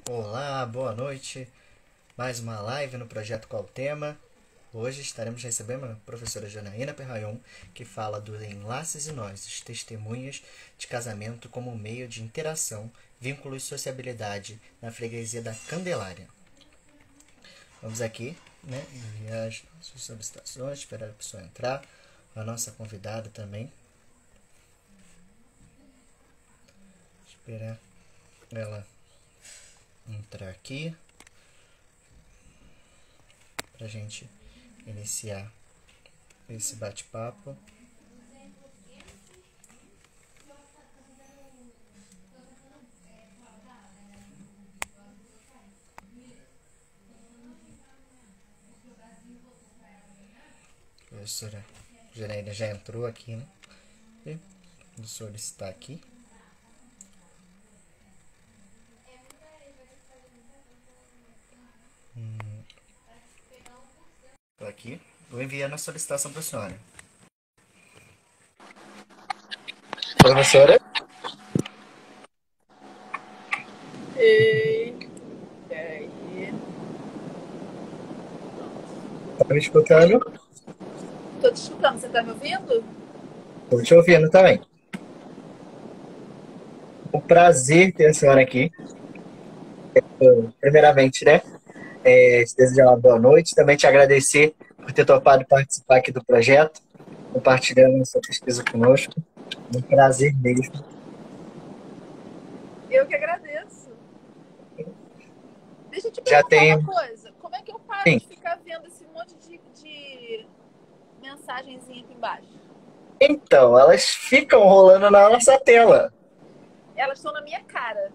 Olá, boa noite. Mais uma live no projeto Qual o Tema? Hoje estaremos recebendo a professora Janaína Perrayon, que fala dos enlaces e nós, testemunhas de casamento como meio de interação, vínculos e sociabilidade na freguesia da Candelária. Vamos aqui, né, enviar as nossas solicitações, esperar a pessoa entrar, a nossa convidada também. Esperar ela entrar aqui pra gente iniciar esse bate-papo. A professora Janaína já entrou aqui, né? E vou solicitar aqui. Tô aqui. Vou enviar a solicitação para a senhora. Professora? Ei, peraí. Tá me escutando? Tô te escutando, você tá me ouvindo? Tô te ouvindo também. Um prazer ter a senhora aqui. Primeiramente, né? Te desejar uma boa noite. Também te agradecer por ter topado participar aqui do projeto, compartilhando a sua pesquisa conosco. Um prazer mesmo. Eu que agradeço. Deixa eu te Já perguntar uma tem. coisa. Como é que eu paro Sim. de ficar vendo esse monte de mensagenzinha aqui embaixo? Então, elas ficam rolando na nossa tela. Elas estão na minha cara.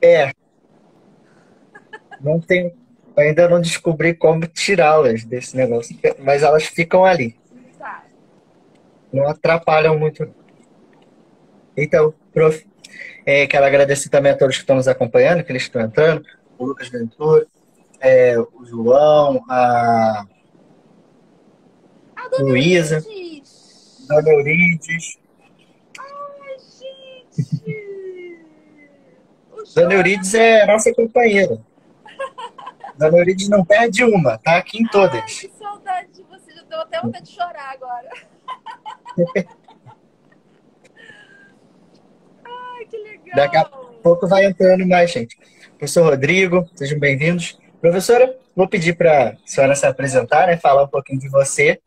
É, não tem. Ainda não descobri como tirá-las desse negócio, mas elas ficam ali. Tá. Não atrapalham muito. Então, prof, quero agradecer também a todos que estão nos acompanhando, que eles estão entrando, o Lucas Ventura, o João, a A dona Luísa, Eurides! Dona Eurides. Ai, gente! O Dona Eurides é Jonathan! nossa companheira. Dona Eurides não perde uma, tá aqui em Ai, todas. que saudade de você. Já deu até vontade de chorar agora. Ai, que Daqui a legal! pouco vai entrando mais gente. Professor Rodrigo, sejam bem-vindos. Professora, vou pedir para a senhora se apresentar, né, falar um pouquinho de você,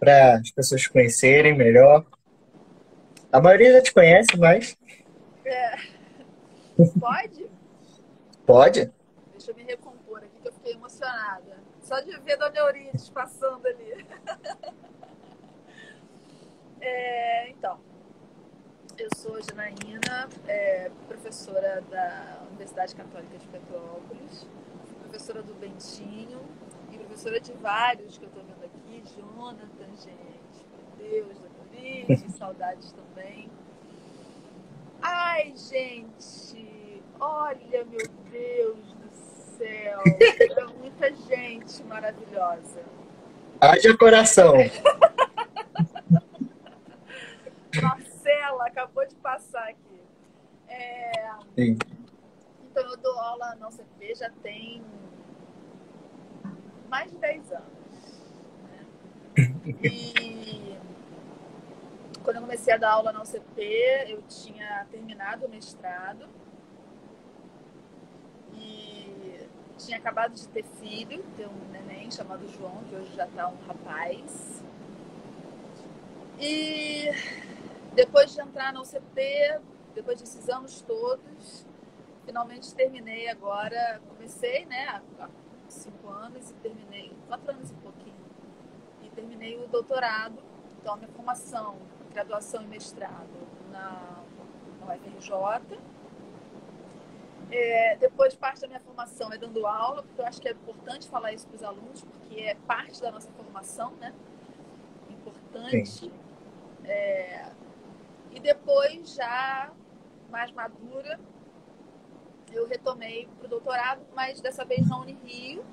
para as pessoas conhecerem melhor. A maioria já te conhece, mas É, pode? pode. Deixa eu me recompor aqui que eu fiquei emocionada. Só de ver Dona Eurides passando ali. Então, eu sou Janaína, professora da Universidade Católica de Petrópolis, professora do Bentinho e professora de vários que eu estou vendo aqui. Jonathan, gente, meu Deus, Dona Eurides, saudades também. Ai, gente, olha, meu Deus do céu, é muita gente maravilhosa. Haja coração. Marcela acabou de passar aqui. É, Sim. então, eu dou aula na UCP já tem mais de 10 anos. Né? E quando eu comecei a dar aula na UCP, eu tinha terminado o mestrado e tinha acabado de ter filho, ter um neném chamado João, que hoje já está um rapaz. E depois de entrar na UCP, depois desses anos todos, finalmente terminei agora. Comecei, né, há 5 anos e terminei, 4 anos e pouquinho. E terminei o doutorado, então a minha formação, graduação e mestrado na UFRJ. Depois, parte da minha formação é dando aula, porque eu acho que é importante falar isso para os alunos, porque é parte da nossa formação, né? Sim. Importante. E depois, já mais madura, eu retomei para o doutorado, mas dessa vez na Unirio.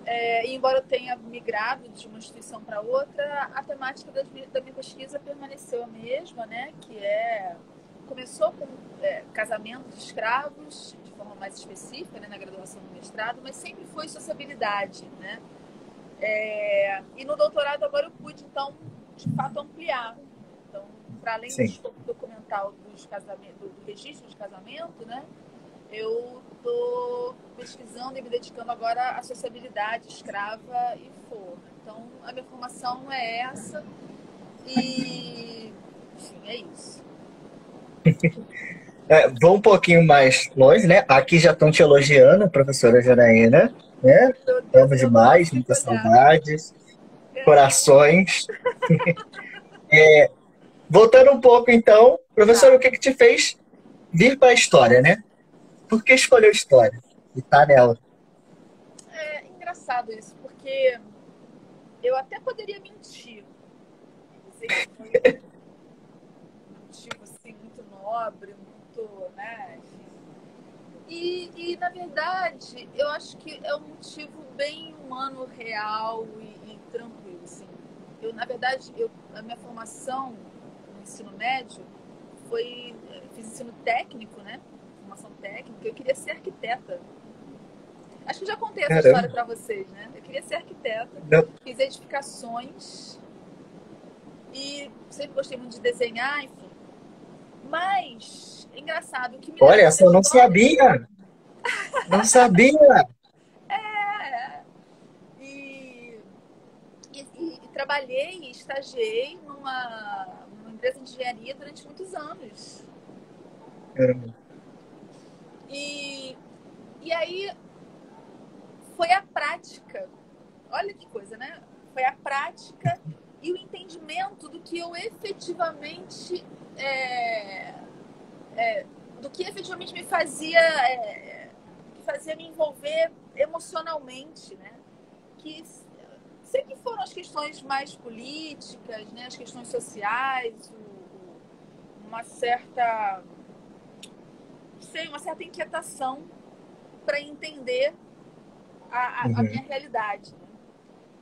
E embora eu tenha migrado de uma instituição para outra, a temática da minha pesquisa permaneceu a mesma, né? Que é começou com casamento de escravos, de forma mais específica, né, na graduação do mestrado, mas sempre foi sociabilidade, né? E no doutorado agora eu pude, então, de fato, ampliar. Então, para além do Sim. escopo documental do registro de casamento, né, eu estou pesquisando e me dedicando agora à sociabilidade escrava e forra. Então, a minha formação é essa e, enfim, é isso. Vou um pouquinho mais longe, né? Aqui já estão te elogiando, professora Janaína, né? Meu Deus, Amo eu não demais, consigo muitas olhar. saudades, corações. Voltando um pouco, então, professora, Tá. o que que te fez vir para a história, né? Por que escolheu história? E tá nela. É engraçado isso, porque eu até poderia mentir, dizer que foi um motivo assim, muito nobre, muito, né, enfim. Na verdade, eu acho que é um motivo bem humano, real e tranquilo, assim. Na verdade, a minha formação no ensino médio fiz ensino técnico, né? Formação técnica, eu queria ser arquiteta. Acho que eu já contei essa história Caramba. para vocês, né? Eu queria ser arquiteta, Não. fiz edificações e sempre gostei muito de desenhar, enfim. Mas, é engraçado, o que me Olha, levou para a essa eu não história sabia. Não sabia. é. E, e trabalhei e estagiei numa empresa de engenharia durante muitos anos. Caramba. E, e aí foi a prática, olha que coisa, né? Foi a prática e o entendimento do que eu efetivamente do que efetivamente me fazia me envolver emocionalmente, né? Que sempre foram as questões mais políticas, né? As questões sociais, uma certa, não sei, uma certa inquietação para entender a minha Uhum. realidade. Né?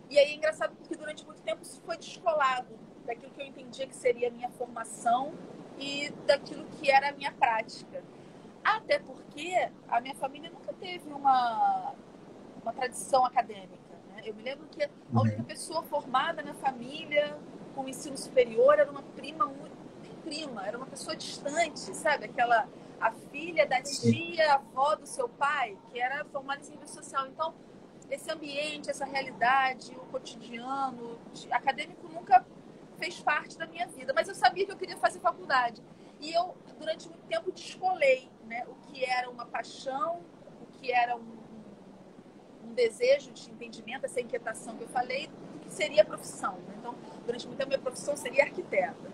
E aí é engraçado porque durante muito tempo isso foi descolado daquilo que eu entendia que seria a minha formação e daquilo que era a minha prática. Até porque a minha família nunca teve uma tradição acadêmica. Né? Eu me lembro que a única Uhum. pessoa formada na família com ensino superior era uma prima, nem prima, era uma pessoa distante, sabe? A filha da Sim. tia, avó do seu pai, que era formada em serviço social. Então, esse ambiente, essa realidade, o cotidiano acadêmico nunca fez parte da minha vida, mas eu sabia que eu queria fazer faculdade. E eu, durante muito tempo, descolei, né, o que era uma paixão, o que era um desejo de entendimento, essa inquietação que eu falei, do que seria a profissão. Né? Então, durante muito tempo, minha profissão seria arquiteta.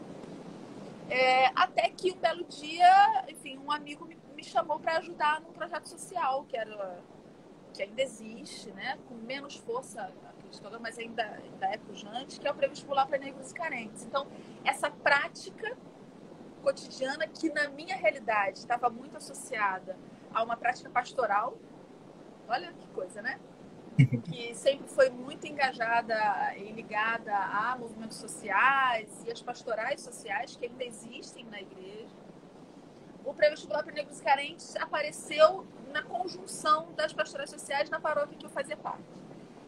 Até que um belo dia, enfim, um amigo me chamou para ajudar num projeto social, que ainda existe, né? Com menos força, acredito, mas ainda é pujante, que é o pré-vestibular para negros e carentes. Então, essa prática cotidiana que, na minha realidade, estava muito associada a uma prática pastoral, olha que coisa, né? Que sempre foi muito engajada e ligada a movimentos sociais e as pastorais sociais que ainda existem na igreja. O pré-vestibular para negros carentes apareceu na conjunção das pastorais sociais na paróquia que eu fazia parte.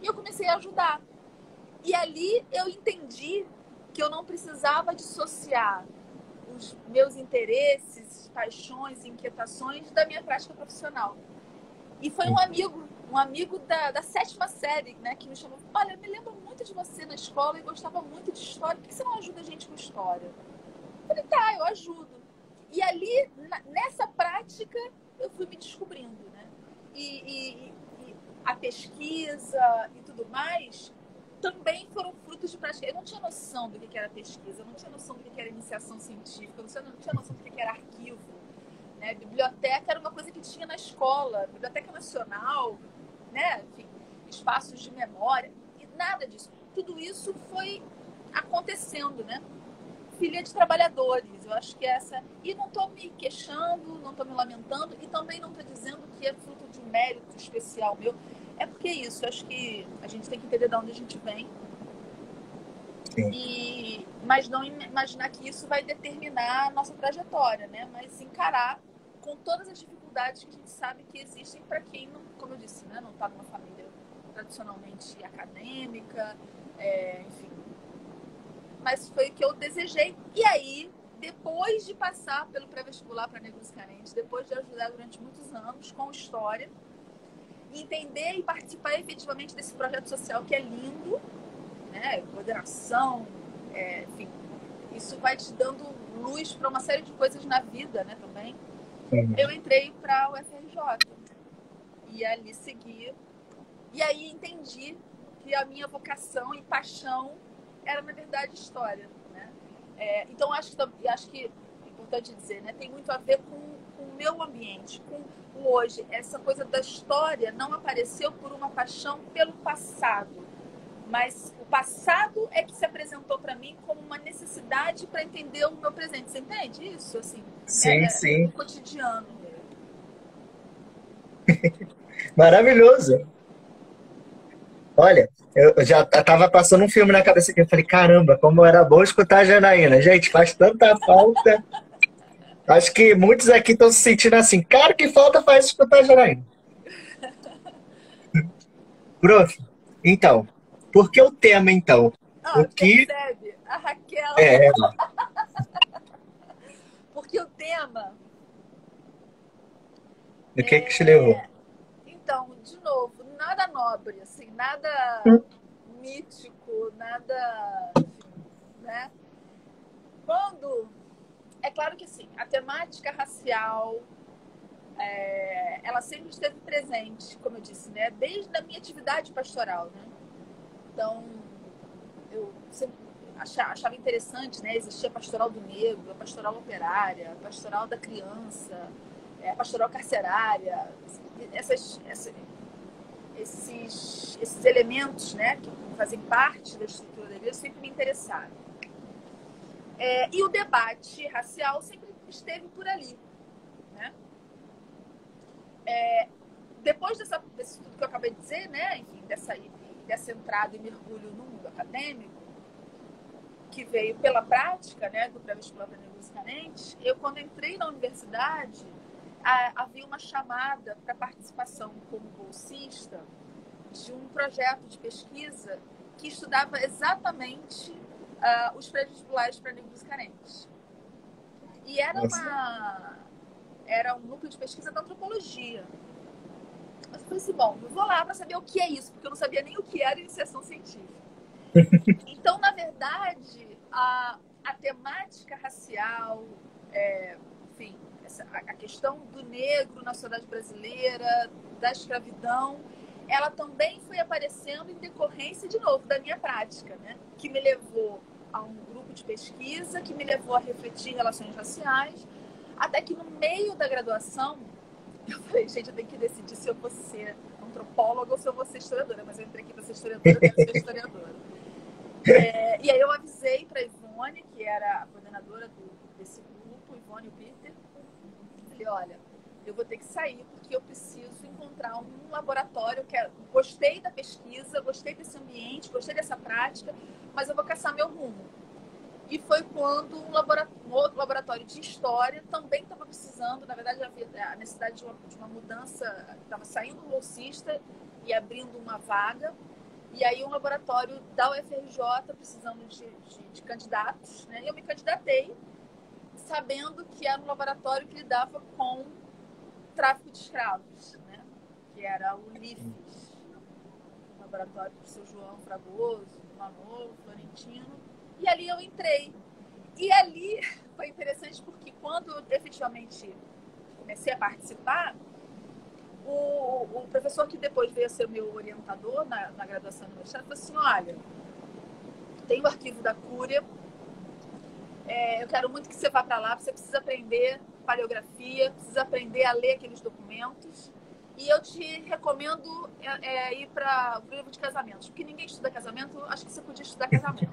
E eu comecei a ajudar. E ali eu entendi que eu não precisava dissociar os meus interesses, paixões e inquietações da minha prática profissional. E foi um amigo da sétima série, né, que me chamou. Olha, eu me lembro muito de você na escola e gostava muito de história. Por que você não ajuda a gente com história? Eu falei, tá, eu ajudo. E ali, nessa prática, eu fui me descobrindo, né? E a pesquisa e tudo mais também foram frutos de prática. Eu não tinha noção do que era pesquisa, eu não tinha noção do que era iniciação científica, eu não tinha noção do que era arquivo. Né? Biblioteca era uma coisa que tinha na escola, Biblioteca Nacional, né? Enfim, espaços de memória, e nada disso. Tudo isso foi acontecendo, né? Filha de trabalhadores, eu acho que essa. E não estou me queixando, não estou me lamentando, e também não estou dizendo que é fruto de um mérito especial meu. É porque é isso, eu acho que a gente tem que entender de onde a gente vem. Sim. Mas não imaginar que isso vai determinar a nossa trajetória, né? Mas encarar com todas as dificuldades que a gente sabe que existem para quem, não, como eu disse, né? Não está numa família tradicionalmente acadêmica, enfim. Mas foi o que eu desejei. E aí, depois de passar pelo pré-vestibular para negros carentes, depois de ajudar durante muitos anos com história, entender e participar efetivamente desse projeto social que é lindo, né? Coordenação, enfim, isso vai te dando luz para uma série de coisas na vida, né, também. Eu entrei para o UFRJ e ali segui. E aí entendi que a minha vocação e paixão era, na verdade, história, né? Então, acho que é importante dizer, né, tem muito a ver com o meu ambiente, com o hoje. Essa coisa da história não apareceu por uma paixão pelo passado, mas o passado é que se apresentou para mim como uma necessidade para entender o meu presente. Você entende isso? Assim, Sim, no sim. cotidiano. Maravilhoso. Olha, eu já tava passando um filme na cabeça aqui. Eu falei, caramba, como era bom escutar a Janaína. Gente, faz tanta falta. Acho que muitos aqui estão se sentindo assim. Cara, que falta faz escutar a Janaína. Prof, então, por que o tema, então? O que Percebe? A Raquel. é... Porque o tema O que te levou? Então, de novo, nada nobre, assim, nada mítico, nada, enfim, né? Quando, é claro que assim, a temática racial, ela sempre esteve presente, como eu disse, né? Desde a minha atividade pastoral, né? Então, eu sempre achava interessante, né? Existia a pastoral do negro, a pastoral operária, a pastoral da criança, a pastoral carcerária, esses elementos, né, que fazem parte da estrutura da igreja sempre me interessaram. E o debate racial sempre esteve por ali, né? Depois desse tudo que eu acabei de dizer, né, enfim, dessa entrada e mergulho no mundo acadêmico, que veio pela prática, né, do pré-vestibular para negros carentes, eu, quando entrei na universidade, havia uma chamada para participação como bolsista de um projeto de pesquisa que estudava exatamente os pré-vestibulares para negros carentes. E era um núcleo de pesquisa da antropologia. Mas eu falei assim, bom, eu vou lá para saber o que é isso, porque eu não sabia nem o que era iniciação científica. Então, na verdade, a temática racial, enfim, a questão do negro na sociedade brasileira, da escravidão, ela também foi aparecendo em decorrência, de novo, da minha prática, né? Que me levou a um grupo de pesquisa, que me levou a refletir relações raciais, até que no meio da graduação, eu falei, gente, eu tenho que decidir se eu vou ser antropóloga ou se eu vou ser historiadora, mas eu entrei aqui para ser historiadora, eu quero ser historiadora. E aí eu avisei para a Ivone, que era a coordenadora desse grupo, Ivone e o Peter. Falei, olha, eu vou ter que sair porque eu preciso encontrar um laboratório. Gostei da pesquisa, gostei desse ambiente, gostei dessa prática, mas eu vou caçar meu rumo. E foi quando um outro laboratório de história também estava precisando, na verdade, havia a necessidade de uma mudança, estava saindo um bolsista e abrindo uma vaga. E aí um laboratório da UFRJ precisando de candidatos, né? Eu me candidatei sabendo que era um laboratório que lidava com tráfico de escravos, né? Que era o LIFES, o laboratório do seu João Fragoso, Manolo, Florentino. E ali eu entrei. E ali foi interessante porque quando eu efetivamente comecei a participar, o professor que depois veio a ser o meu orientador na graduação universitária falou assim, olha, tem o arquivo da Cúria, eu quero muito que você vá para lá, você precisa aprender paleografia, precisa aprender a ler aqueles documentos, e eu te recomendo ir para o livro de casamentos, porque ninguém estuda casamento, acho que você podia estudar casamento.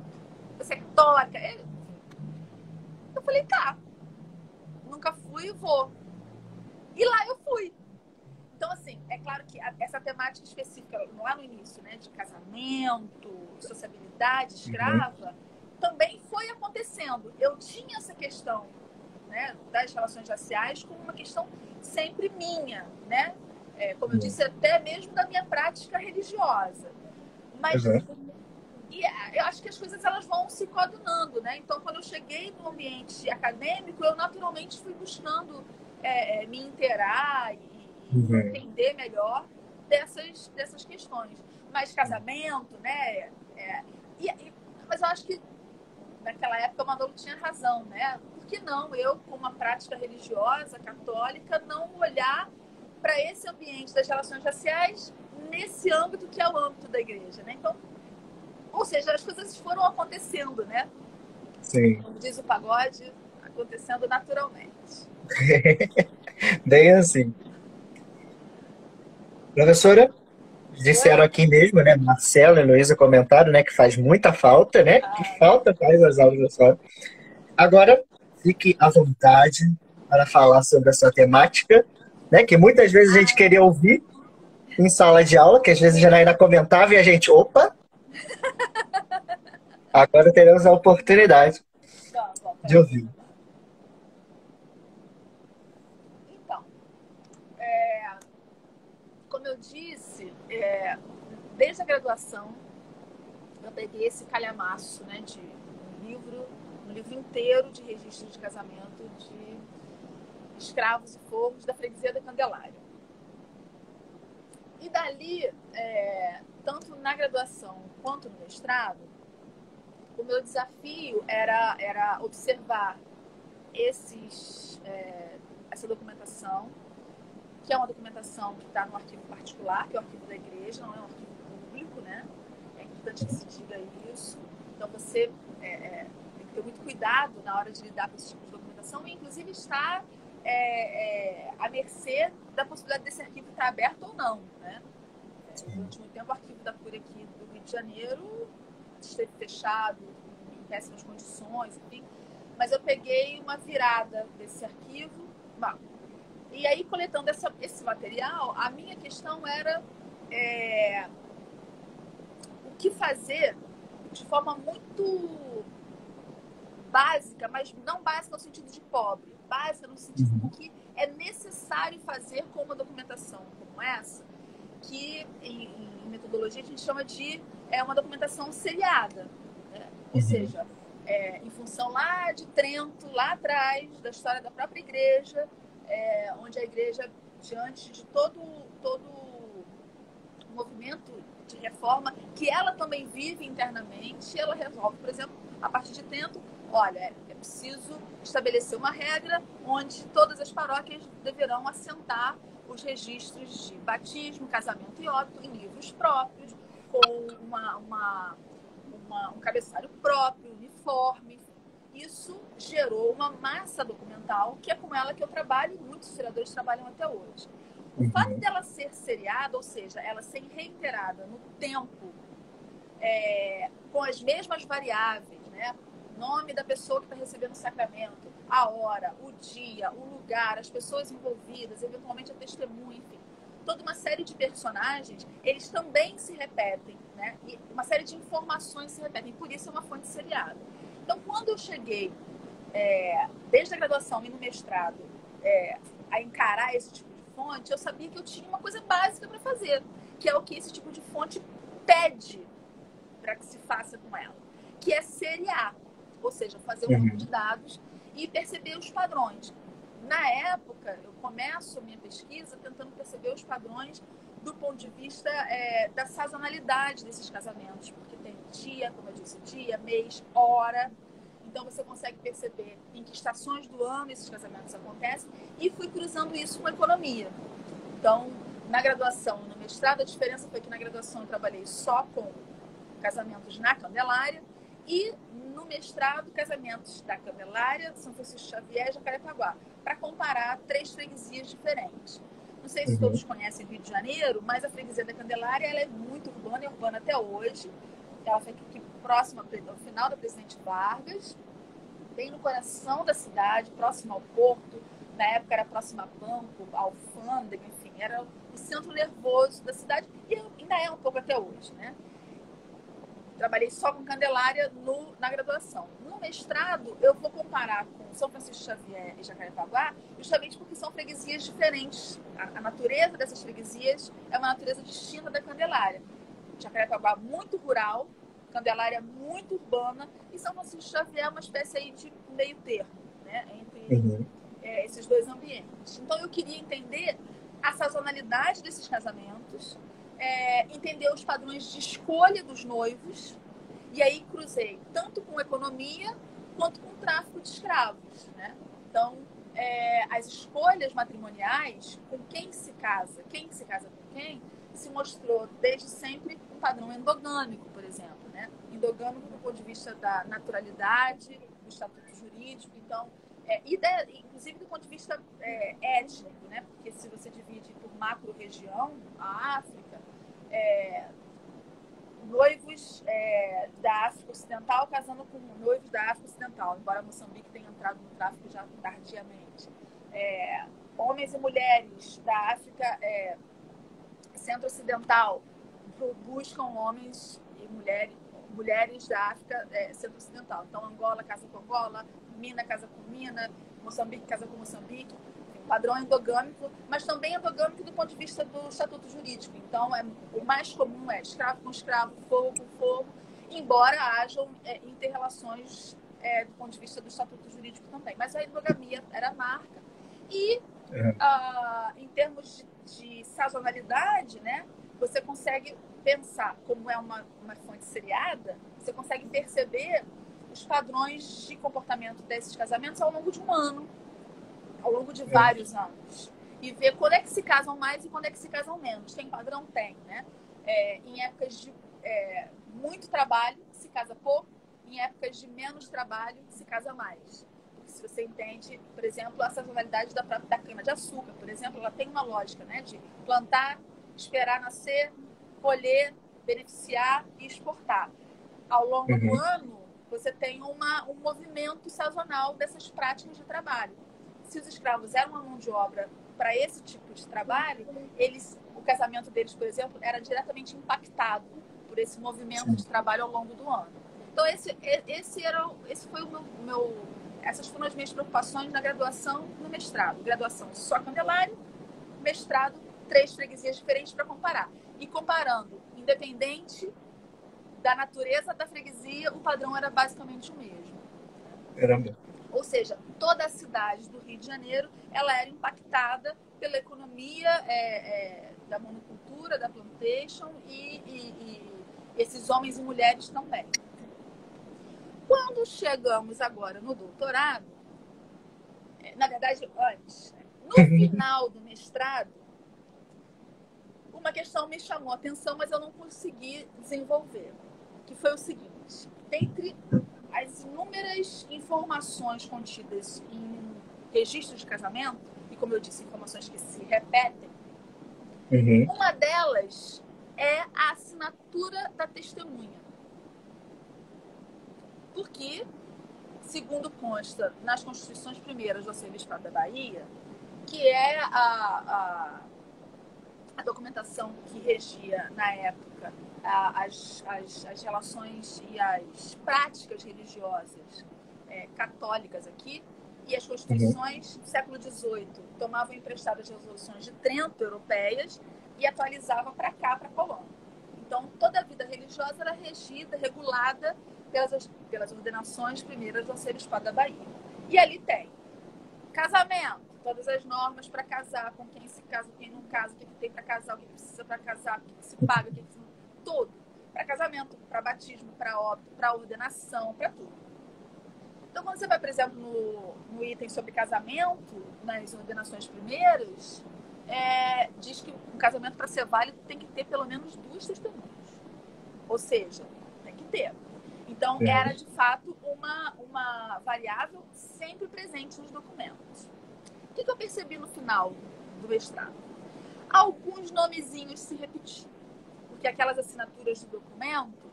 Você é católica. Eu falei, tá, nunca fui, vou. E lá eu fui. Então, assim, é claro que essa temática específica lá no início, né, de casamento, sociabilidade escrava, também foi acontecendo. Eu tinha essa questão, né, das relações raciais como uma questão sempre minha, né? Como eu disse, até mesmo da minha prática religiosa. Mas e eu acho que as coisas elas vão se coadunando, né? Então, quando eu cheguei no ambiente acadêmico, eu naturalmente fui buscando me inteirar e entender melhor dessas questões. Mas casamento, né? Mas eu acho que naquela época o Manolo tinha razão, né? Por que não eu, com uma prática religiosa, católica, não olhar para esse ambiente das relações raciais nesse âmbito que é o âmbito da igreja, né? Então, ou seja, as coisas foram acontecendo, né? Sim. Como diz o pagode, acontecendo naturalmente. Bem assim. Professora, disseram aqui mesmo, né? Marcelo e Luísa comentaram, né? Que faz muita falta, né? Que falta faz as aulas da senhora. Agora, fique à vontade para falar sobre a sua temática, né? Que muitas vezes a gente queria ouvir em sala de aula, que às vezes a Janaína comentava e a gente, opa, agora teremos a oportunidade de ouvir. Então, como eu disse, desde a graduação, eu peguei esse calhamaço, né, de um livro inteiro de registros de casamento de escravos e forros da freguesia da Candelária. E dali, tanto na graduação quanto no mestrado, o meu desafio era observar essa documentação, que é uma documentação que está no arquivo particular, que é o arquivo da igreja, não é um arquivo público, né? É importante que se diga isso. Então, você tem que ter muito cuidado na hora de lidar com esse tipo de documentação e, inclusive, estar à mercê da possibilidade desse arquivo estar aberto ou não, né? Durante muito tempo, o arquivo da Cúria aqui do Rio de Janeiro esteve fechado, em péssimas condições, enfim. Mas eu peguei uma virada desse arquivo. Bom, e aí, coletando esse material, a minha questão era o que fazer de forma muito básica, mas não básica no sentido de pobre, básica no sentido de que é necessário fazer com uma documentação como essa, que em metodologia a gente chama de uma documentação seriada, né? Ou seja, em função lá de Trento, lá atrás, da história da própria igreja, onde a igreja, diante de todo o movimento de reforma, que ela também vive internamente, ela resolve, por exemplo, a partir de Trento, olha, é preciso estabelecer uma regra onde todas as paróquias deverão assentar os registros de batismo, casamento e óbito em livros próprios, com um cabeçalho próprio, uniforme. Isso gerou uma massa documental, que é com ela que eu trabalho e muitos historiadores trabalham até hoje. O fato dela ser seriada, ou seja, ela ser reiterada no tempo, com as mesmas variáveis, né? Nome da pessoa que está recebendo o sacramento, a hora, o dia, o lugar, as pessoas envolvidas, eventualmente a testemunha, enfim. Toda uma série de personagens, eles também se repetem, né? E uma série de informações se repetem, por isso é uma fonte seriada. Então, quando eu cheguei, desde a graduação e no mestrado, a encarar esse tipo de fonte, eu sabia que eu tinha uma coisa básica para fazer, que é o que esse tipo de fonte pede para que se faça com ela, que é seriar, ou seja, fazer um banco de dados e perceber os padrões. Na época, eu começo a minha pesquisa tentando perceber os padrões do ponto de vista da sazonalidade desses casamentos, porque tem dia, como eu disse, dia, mês, hora. Então, você consegue perceber em que estações do ano esses casamentos acontecem, e fui cruzando isso com a economia. Então, na graduação e no mestrado, a diferença foi que na graduação eu trabalhei só com casamentos na Candelária, e no mestrado, casamentos da Candelária, São Francisco Xavier e Jacarepaguá, para comparar 3 freguesias diferentes. Não sei se todos conhecem o Rio de Janeiro, mas a freguesia da Candelária ela é muito urbana, e urbana até hoje. Ela fica aqui próxima ao final da Presidente Vargas, bem no coração da cidade, próximo ao porto. Na época era próximo a banco, a alfândega, enfim, era o centro nervoso da cidade, e ainda é um pouco até hoje, né? trabalhei só com Candelária na graduação. No mestrado, eu vou comparar com São Francisco Xavier e Jacarepaguá, justamente porque são freguesias diferentes. A natureza dessas freguesias é uma natureza distinta da Candelária. Jacarepaguá muito rural, Candelária muito urbana, e São Francisco Xavier é uma espécie aí de meio termo, né, entre esses dois ambientes. Então, eu queria entender a sazonalidade desses casamentos, entender os padrões de escolha dos noivos, e aí cruzei tanto com economia quanto com tráfico de escravos, né? Então, as escolhas matrimoniais, com quem se casa com quem, se mostrou desde sempre um padrão endogâmico, por exemplo, né? Endogâmico do ponto de vista da naturalidade, do estatuto jurídico, então, inclusive do ponto de vista étnico, né? Porque se você divide por macro-região, a África, noivos da África Ocidental casando com noivos da África Ocidental, embora Moçambique tenha entrado no tráfico já tardiamente. Homens e mulheres da África Centro-Ocidental buscam homens e mulheres da África Centro-Ocidental. Então, Angola casa com Angola, Mina casa com Mina, Moçambique casa com Moçambique. Padrão endogâmico, mas também endogâmico do ponto de vista do estatuto jurídico. Então, o mais comum é escravo com escravo, fogo com fogo, embora hajam inter-relações do ponto de vista do estatuto jurídico também. Mas a endogamia era a marca. E, em termos de sazonalidade, né, você consegue pensar, como é uma fonte seriada, você consegue perceber os padrões de comportamento desses casamentos ao longo de um ano, ao longo de vários anos, e ver quando é que se casam mais e quando é que se casam menos. Tem padrão? Tem, né? Em épocas de muito trabalho, se casa pouco, em épocas de menos trabalho, se casa mais. Porque se você entende, por exemplo, a sazonalidade da cana-de-açúcar, por exemplo, ela tem uma lógica, né, de plantar, esperar nascer, colher, beneficiar e exportar. Ao longo do ano, você tem um movimento sazonal dessas práticas de trabalho. Se os escravos eram uma mão de obra para esse tipo de trabalho, o casamento deles, por exemplo, era diretamente impactado por esse movimento de trabalho ao longo do ano. Então, essas foram as minhas preocupações na graduação e no mestrado. Graduação só Candelária, mestrado 3 freguesias diferentes para comparar. E comparando, independente da natureza da freguesia, o padrão era basicamente o mesmo. Caramba. Ou seja, toda a cidade do Rio de Janeiro ela era impactada pela economia da monocultura, da plantation e esses homens e mulheres também. Quando chegamos agora no doutorado, na verdade, antes, no final do mestrado, uma questão me chamou a atenção, mas eu não consegui desenvolver, que foi o seguinte: dentre as inúmeras informações contidas em registros de casamento, e como eu disse, informações que se repetem, uma delas é a assinatura da testemunha. Porque, segundo consta nas Constituições Primeiras do Arcebispado da Bahia, que é a documentação que regia, na época, as relações e as práticas religiosas católicas aqui, e as constituições do século XVIII tomavam emprestadas resoluções de Trento europeias e atualizavam para cá, para a colônia. Então, toda a vida religiosa era regida, regulada pelas ordenações primeiras do Arcebispado da Bahia. E ali tem casamento, todas as normas para casar, com quem se casa, quem não casa, o que tem para casar, o que precisa para casar, o que se paga, o que se... Tudo. Para casamento, para batismo, para óbito, para ordenação, para tudo. Então, quando você vai, por exemplo, no item sobre casamento, nas ordenações primeiras, diz que um casamento, para ser válido, tem que ter pelo menos 2 testemunhas. Ou seja, tem que ter. Então, era, de fato, uma variável sempre presente nos documentos. O que eu percebi no final do mestrado? Alguns nomezinhos se repetiam. Porque aquelas assinaturas do documento,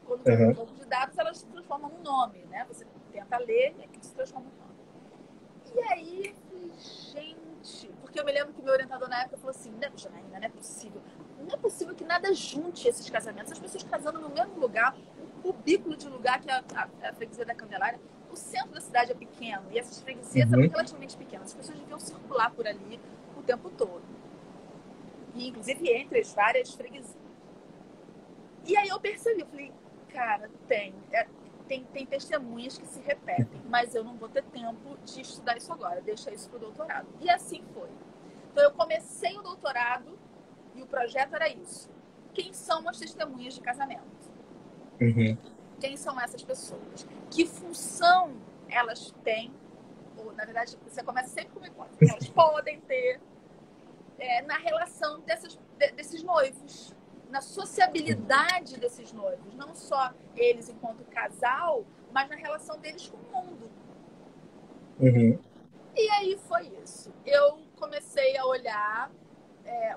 quando tem um banco de dados, elas se transformam num nome, né? Você tenta ler e aquilo se transforma num nome. E aí, eu falei, gente... Porque eu me lembro que o meu orientador na época falou assim, Janaína, não é possível. Não é possível que nada junte esses casamentos. As pessoas casando no mesmo lugar, cubículo de lugar que é a freguesia da Candelária. O centro da cidade é pequeno e essas freguesias eram relativamente pequenas. As pessoas deviam circular por ali o tempo todo. E, inclusive, entre as várias freguesias. E aí eu percebi, eu falei, cara, tem testemunhas que se repetem, mas eu não vou ter tempo de estudar isso agora, deixa isso para o doutorado. E assim foi. Então eu comecei o doutorado e o projeto era isso. Quem são as testemunhas de casamento? Quem são essas pessoas? Que função elas têm? Ou, na verdade, você começa sempre com uma hipótese. Que elas podem ter na relação desses noivos, na sociabilidade desses noivos. Não só eles enquanto casal, mas na relação deles com o mundo. E aí foi isso. Eu comecei a olhar,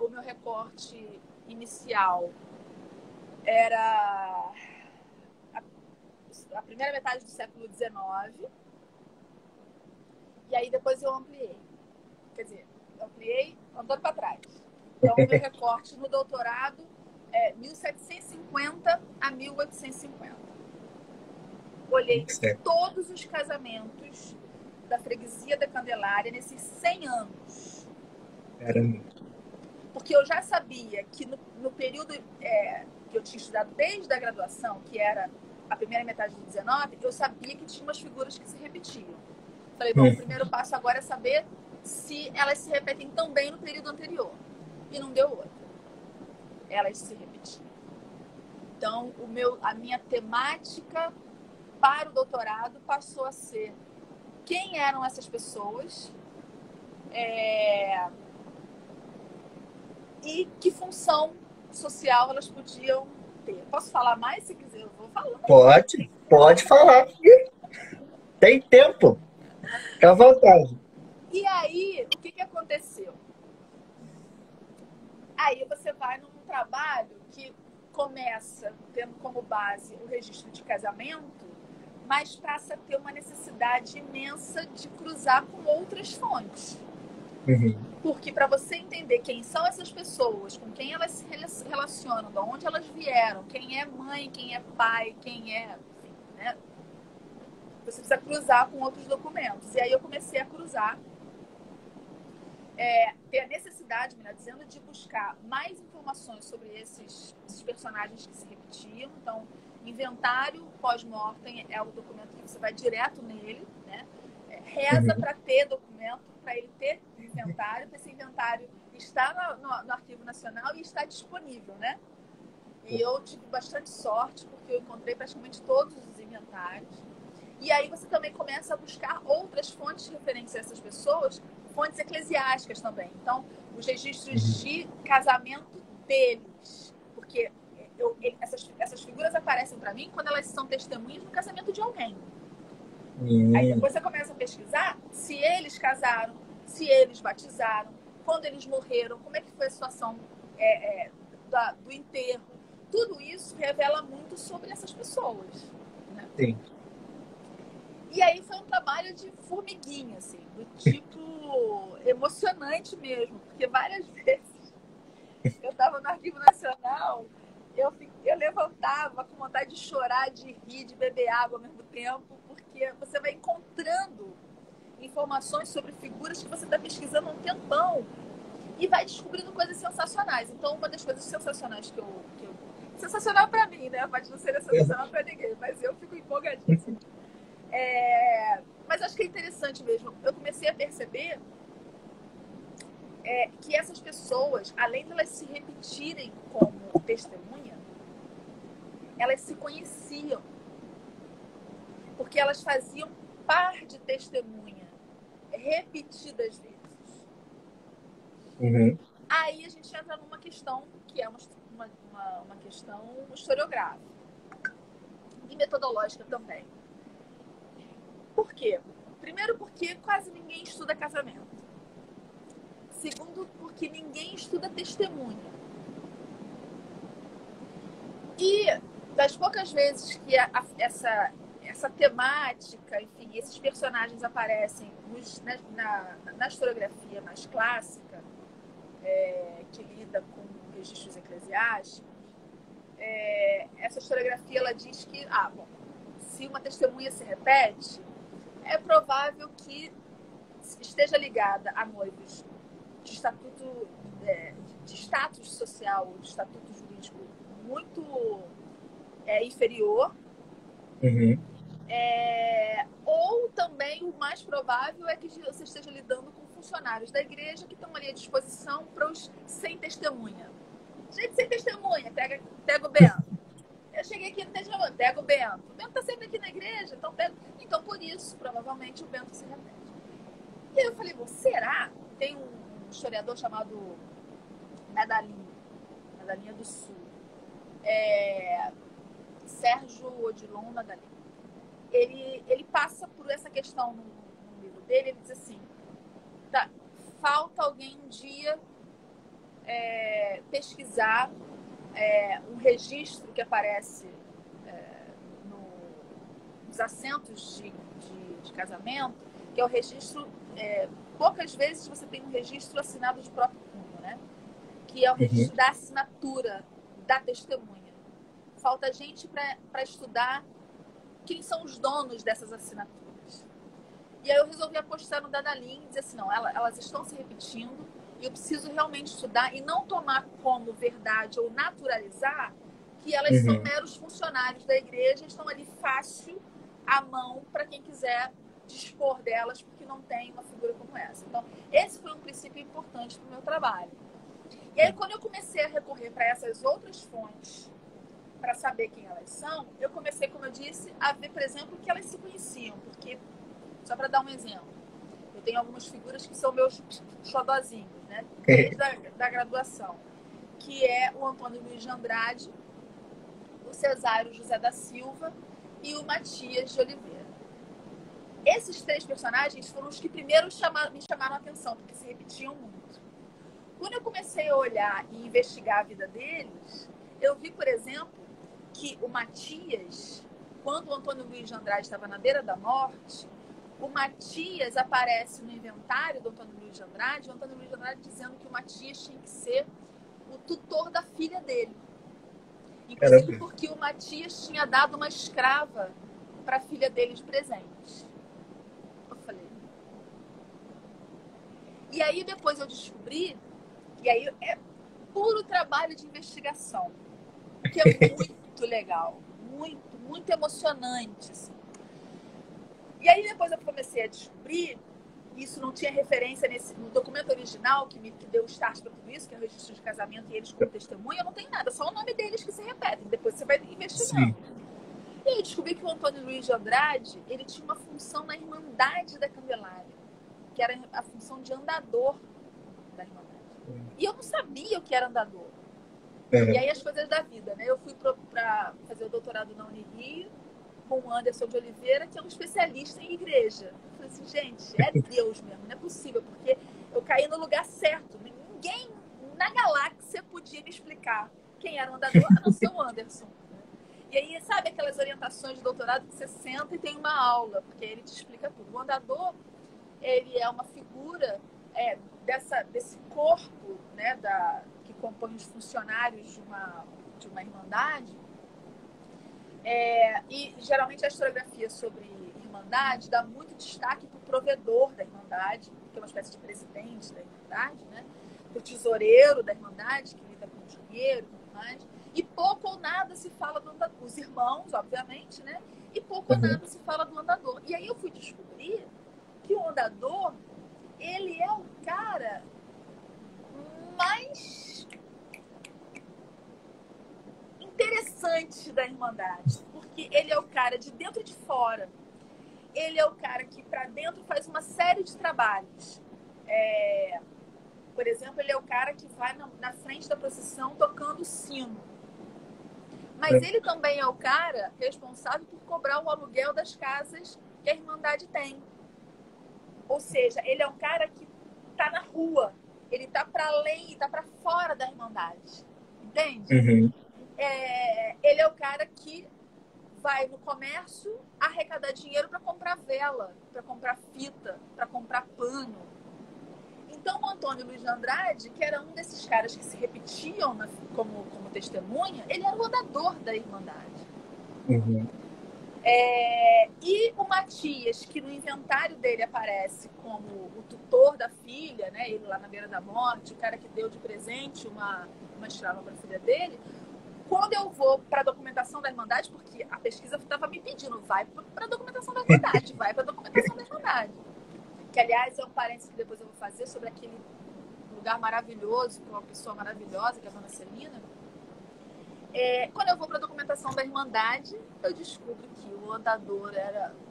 o meu recorte inicial era a primeira metade do século XIX, e aí depois eu ampliei. Quer dizer, eu ampliei andando para trás. Então, o meu recorte no doutorado é 1750 a 1850. Olhei todos os casamentos da freguesia da Candelária nesses 100 anos. Caramba. Porque eu já sabia que no período que eu tinha estudado desde a graduação, que era a primeira metade do 19, eu sabia que tinha umas figuras que se repetiam. Falei, bom, o primeiro passo agora é saber se elas se repetem também no período anterior. E não deu outra. Elas se repetiam. Então, a minha temática para o doutorado passou a ser quem eram essas pessoas e que função social elas podiam ter. Posso falar mais se quiser? Eu vou falando. Pode falar. Tem tempo. Fica à vontade. E aí, o que aconteceu? Aí você vai num trabalho que começa tendo como base o registro de casamento, mas passa a ter uma necessidade imensa de cruzar com outras fontes. Porque para você entender quem são essas pessoas, com quem elas se relacionam, de onde elas vieram, quem é mãe, quem é pai, quem é... Enfim, né? Você precisa cruzar com outros documentos. E aí eu comecei a cruzar, ter a necessidade, melhor dizendo, de buscar mais informações sobre esses personagens que se repetiam. Então, inventário pós-mortem é o documento que você vai direto nele, né? Reza para ter documento, para ele ter inventário, esse inventário está no Arquivo Nacional e está disponível, né? E eu tive bastante sorte, porque eu encontrei praticamente todos os inventários. E aí você também começa a buscar outras fontes de referência a essas pessoas, fontes eclesiásticas também. Então, os registros de casamento deles. Porque essas figuras aparecem para mim quando elas são testemunhas do casamento de alguém. Aí depois você começa a pesquisar se eles casaram, se eles batizaram, quando eles morreram, como é que foi a situação do enterro. Tudo isso revela muito sobre essas pessoas. Né? Sim. E aí foi um trabalho de formiguinha, assim, do tipo emocionante mesmo, porque várias vezes eu estava no Arquivo Nacional, eu levantava com vontade de chorar, de rir, de beber água ao mesmo tempo, porque você vai encontrando informações sobre figuras que você está pesquisando há um tempão e vai descobrindo coisas sensacionais. Então, uma das coisas sensacionais que eu sensacional para mim, né? Pode não ser sensacional para ninguém, mas eu fico empolgadíssima. Mas acho que é interessante mesmo. Eu comecei a perceber que essas pessoas, além de elas se repetirem como testemunha, elas se conheciam. Porque elas faziam par de testemunha repetidas vezes. Aí a gente entra numa questão que é uma questão historiográfica e metodológica também. Por quê? Primeiro, porque quase ninguém estuda casamento. Segundo, porque ninguém estuda testemunha. E das poucas vezes que essa temática, enfim, esses personagens aparecem na historiografia mais clássica, que lida com registros eclesiásticos, essa historiografia ela diz que, bom, se uma testemunha se repete, é provável que esteja ligada a noivos de estatuto, de status social, de estatuto jurídico muito inferior. Uhum. Ou também o mais provável é que você esteja lidando com funcionários da igreja que estão ali à disposição para os sem testemunha. Gente sem testemunha, pega o Bento. Eu cheguei aqui no testemunho, pega o Bento. O Bento está sempre aqui na igreja, então pega. Então, por isso, provavelmente, o Bento se repete. E aí eu falei, será? Tem um historiador chamado Medalinha do Sul. Sérgio Odilon Medalin. Ele passa por essa questão no livro dele. Ele diz assim, falta alguém um dia pesquisar um registro que aparece nos assentos de casamento, que é o registro, poucas vezes você tem um registro assinado de próprio punho, né? Que é o registro da assinatura da testemunha. Falta gente para estudar quem são os donos dessas assinaturas. E aí eu resolvi apostar no Medalin e dizer assim, não, elas estão se repetindo e eu preciso realmente estudar e não tomar como verdade ou naturalizar que elas são meros funcionários da igreja e estão ali fácil à mão para quem quiser dispor delas, porque não tem uma figura como essa. Então, esse foi um princípio importante para o meu trabalho. E aí, quando eu comecei a recorrer para essas outras fontes para saber quem elas são, eu comecei, como eu disse, a ver, por exemplo, que elas se conheciam, porque, só para dar um exemplo, eu tenho algumas figuras que são meus xodozinhos, né? Desde da graduação, que é o Antônio Luiz de Andrade, o Cesário José da Silva e o Matias de Oliveira. Esses três personagens foram os que primeiro me chamaram a atenção, porque se repetiam muito. Quando eu comecei a olhar e investigar a vida deles, eu vi, por exemplo, que o Matias, quando o Antônio Luiz de Andrade estava na beira da morte, o Matias aparece no inventário do Antônio Luiz de Andrade, o Antônio Luiz de Andrade dizendo que o Matias tinha que ser o tutor da filha dele. Inclusive porque o Matias tinha dado uma escrava para a filha dele de presente. Eu falei. E aí depois eu descobri, e aí é puro trabalho de investigação, que é muito legal, muito, muito emocionante, assim. E aí depois eu comecei a descobrir, isso não tinha referência no documento original que deu o start para tudo isso, que é o registro de casamento e eles como testemunha, não tem nada, só o nome deles que se repetem, depois você vai investigando. Sim. E aí eu descobri que o Antônio Luiz de Andrade, ele tinha uma função na Irmandade da Candelária, que era a função de andador da Irmandade. E eu não sabia o que era andador. E aí as coisas da vida, né? Eu fui para fazer o doutorado na Unirio com o Anderson de Oliveira, que é um especialista em igreja. Eu falei assim, gente, é Deus mesmo, não é possível, porque eu caí no lugar certo. Ninguém na galáxia podia me explicar quem era o andador, a não ser o Anderson. E aí, sabe aquelas orientações de doutorado que você senta e tem uma aula, porque ele te explica tudo. O andador, ele é uma figura desse corpo, né, que compõe os funcionários de uma irmandade. E geralmente a historiografia sobre irmandade dá muito destaque para o provedor da irmandade, que é uma espécie de presidente da irmandade, né? O tesoureiro da irmandade, que lida com o dinheiro e tudo mais. E pouco ou nada se fala do andador. Os irmãos, obviamente, né? E pouco ou nada se fala do andador. E aí eu fui descobrir que o andador, ele é o cara mais interessante da Irmandade, porque ele é o cara de dentro e de fora. Ele é o cara que para dentro faz uma série de trabalhos. Por exemplo, ele é o cara que vai na frente da procissão tocando o sino. Mas ele também é o cara responsável por cobrar o aluguel das casas que a Irmandade tem. Ou seja, ele é um cara que está na rua. Ele está para além, está para fora da Irmandade. Entende? Ele é o cara que vai no comércio arrecadar dinheiro para comprar vela, para comprar fita, para comprar pano. Então, o Antônio Luiz de Andrade, que era um desses caras que se repetiam como testemunha, ele era o andador da Irmandade. Uhum. E o Matias, que no inventário dele aparece como o tutor da filha, né? Ele lá na beira da morte, o cara que deu de presente uma escrava para a filha dele. Quando eu vou para a documentação da Irmandade, porque a pesquisa estava me pedindo, vai para a documentação da Irmandade, vai para a documentação da Irmandade. Que, aliás, é um parênteses que depois eu vou fazer sobre aquele lugar maravilhoso, com uma pessoa maravilhosa, que é a Dona Celina. Quando eu vou para a documentação da Irmandade, eu descubro que o andador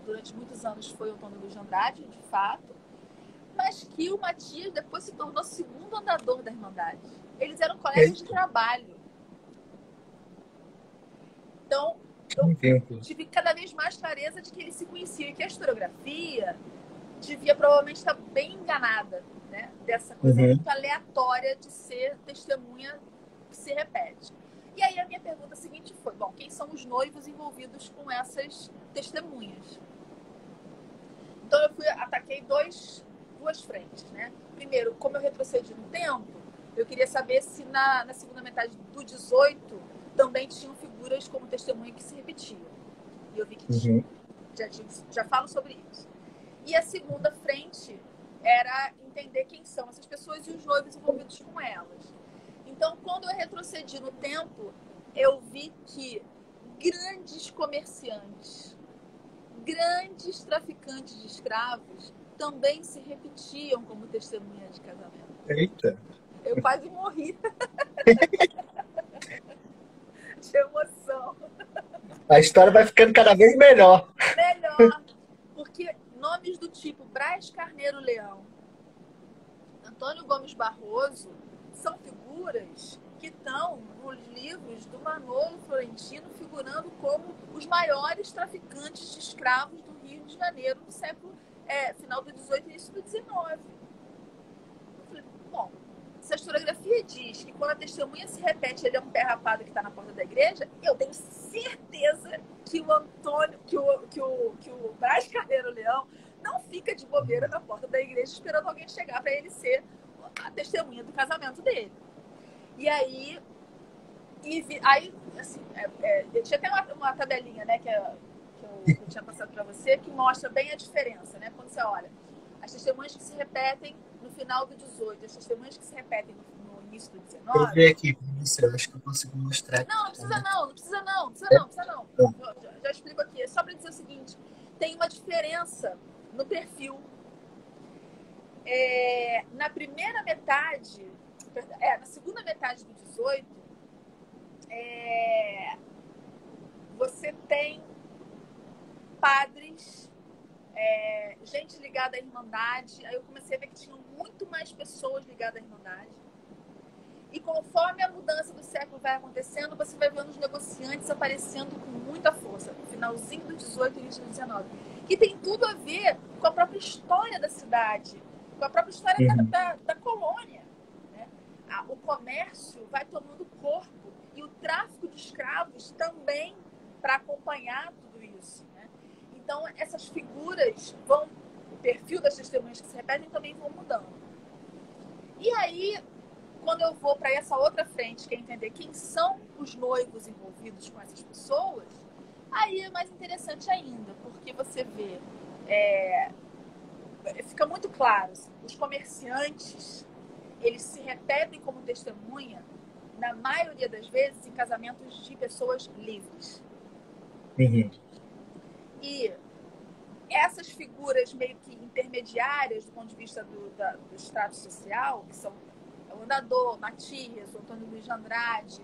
durante muitos anos foi o Antônio Luiz de Andrade, de fato, mas que o Matias depois se tornou segundo andador da Irmandade. Eles eram colegas de trabalho. Então, eu tive cada vez mais clareza de que eles se conheciam e que a historiografia devia provavelmente estar bem enganada, né? Dessa coisa muito aleatória de ser testemunha que se repete. E aí a minha pergunta seguinte foi, bom, quem são os noivos envolvidos com essas testemunhas? Então eu ataquei duas frentes, né? Primeiro, como eu retrocedi no tempo, eu queria saber se na segunda metade do 18 também tinham figuras como testemunha que se repetiam. E eu vi que tinha. Já falo sobre isso. E a segunda frente era entender quem são essas pessoas e os noivos envolvidos com elas. Então, quando eu retrocedi no tempo, eu vi que grandes comerciantes, grandes traficantes de escravos também se repetiam como testemunha de casamento. Eita! Eu quase morri de emoção. A história vai ficando cada vez melhor. Melhor, porque nomes do tipo Brás Carneiro Leão, Antônio Gomes Barroso, são figuras que estão nos livros do Manolo Florentino figurando como os maiores traficantes de escravos do Rio de Janeiro no século final do 18 e início do 19. Eu falei, bom, se a historiografia diz que quando a testemunha se repete, ele é um pé rapado que está na porta da igreja, eu tenho certeza que o Antônio, que o Brás Carneiro Leão não fica de bobeira na porta da igreja esperando alguém chegar para ele ser a testemunha do casamento dele. E aí, assim, eu tinha até uma tabelinha, né, que eu tinha passado para você, que mostra bem a diferença, né? Quando você olha, as testemunhas que se repetem no final do 18, as testemunhas que se repetem no início do 19. Eu vi aqui, eu acho que eu consigo mostrar aqui. Não precisa não. Já explico aqui. É só para dizer o seguinte, tem uma diferença no perfil. Na primeira metade, na segunda metade do 18, você tem padres, gente ligada à Irmandade. Aí eu comecei a ver que tinham muito mais pessoas ligadas à Irmandade. E conforme a mudança do século vai acontecendo, você vai vendo os negociantes aparecendo com muita força, no finalzinho do 18 e início do 19. Que tem tudo a ver com a própria história da cidade, com a própria história da colônia. Né? O comércio vai tomando corpo e o tráfico de escravos também para acompanhar tudo isso. Né? Então, essas figuras o perfil das testemunhas que se repetem também vão mudando. E aí, quando eu vou para essa outra frente, que é entender quem são os noivos envolvidos com essas pessoas, aí é mais interessante ainda, porque você vê, fica muito claro, assim, os comerciantes, eles se repetem como testemunha, na maioria das vezes, em casamentos de pessoas livres. E essas figuras meio que intermediárias do ponto de vista do estrato social, que são o andador, Matias, o Antônio Luiz de Andrade,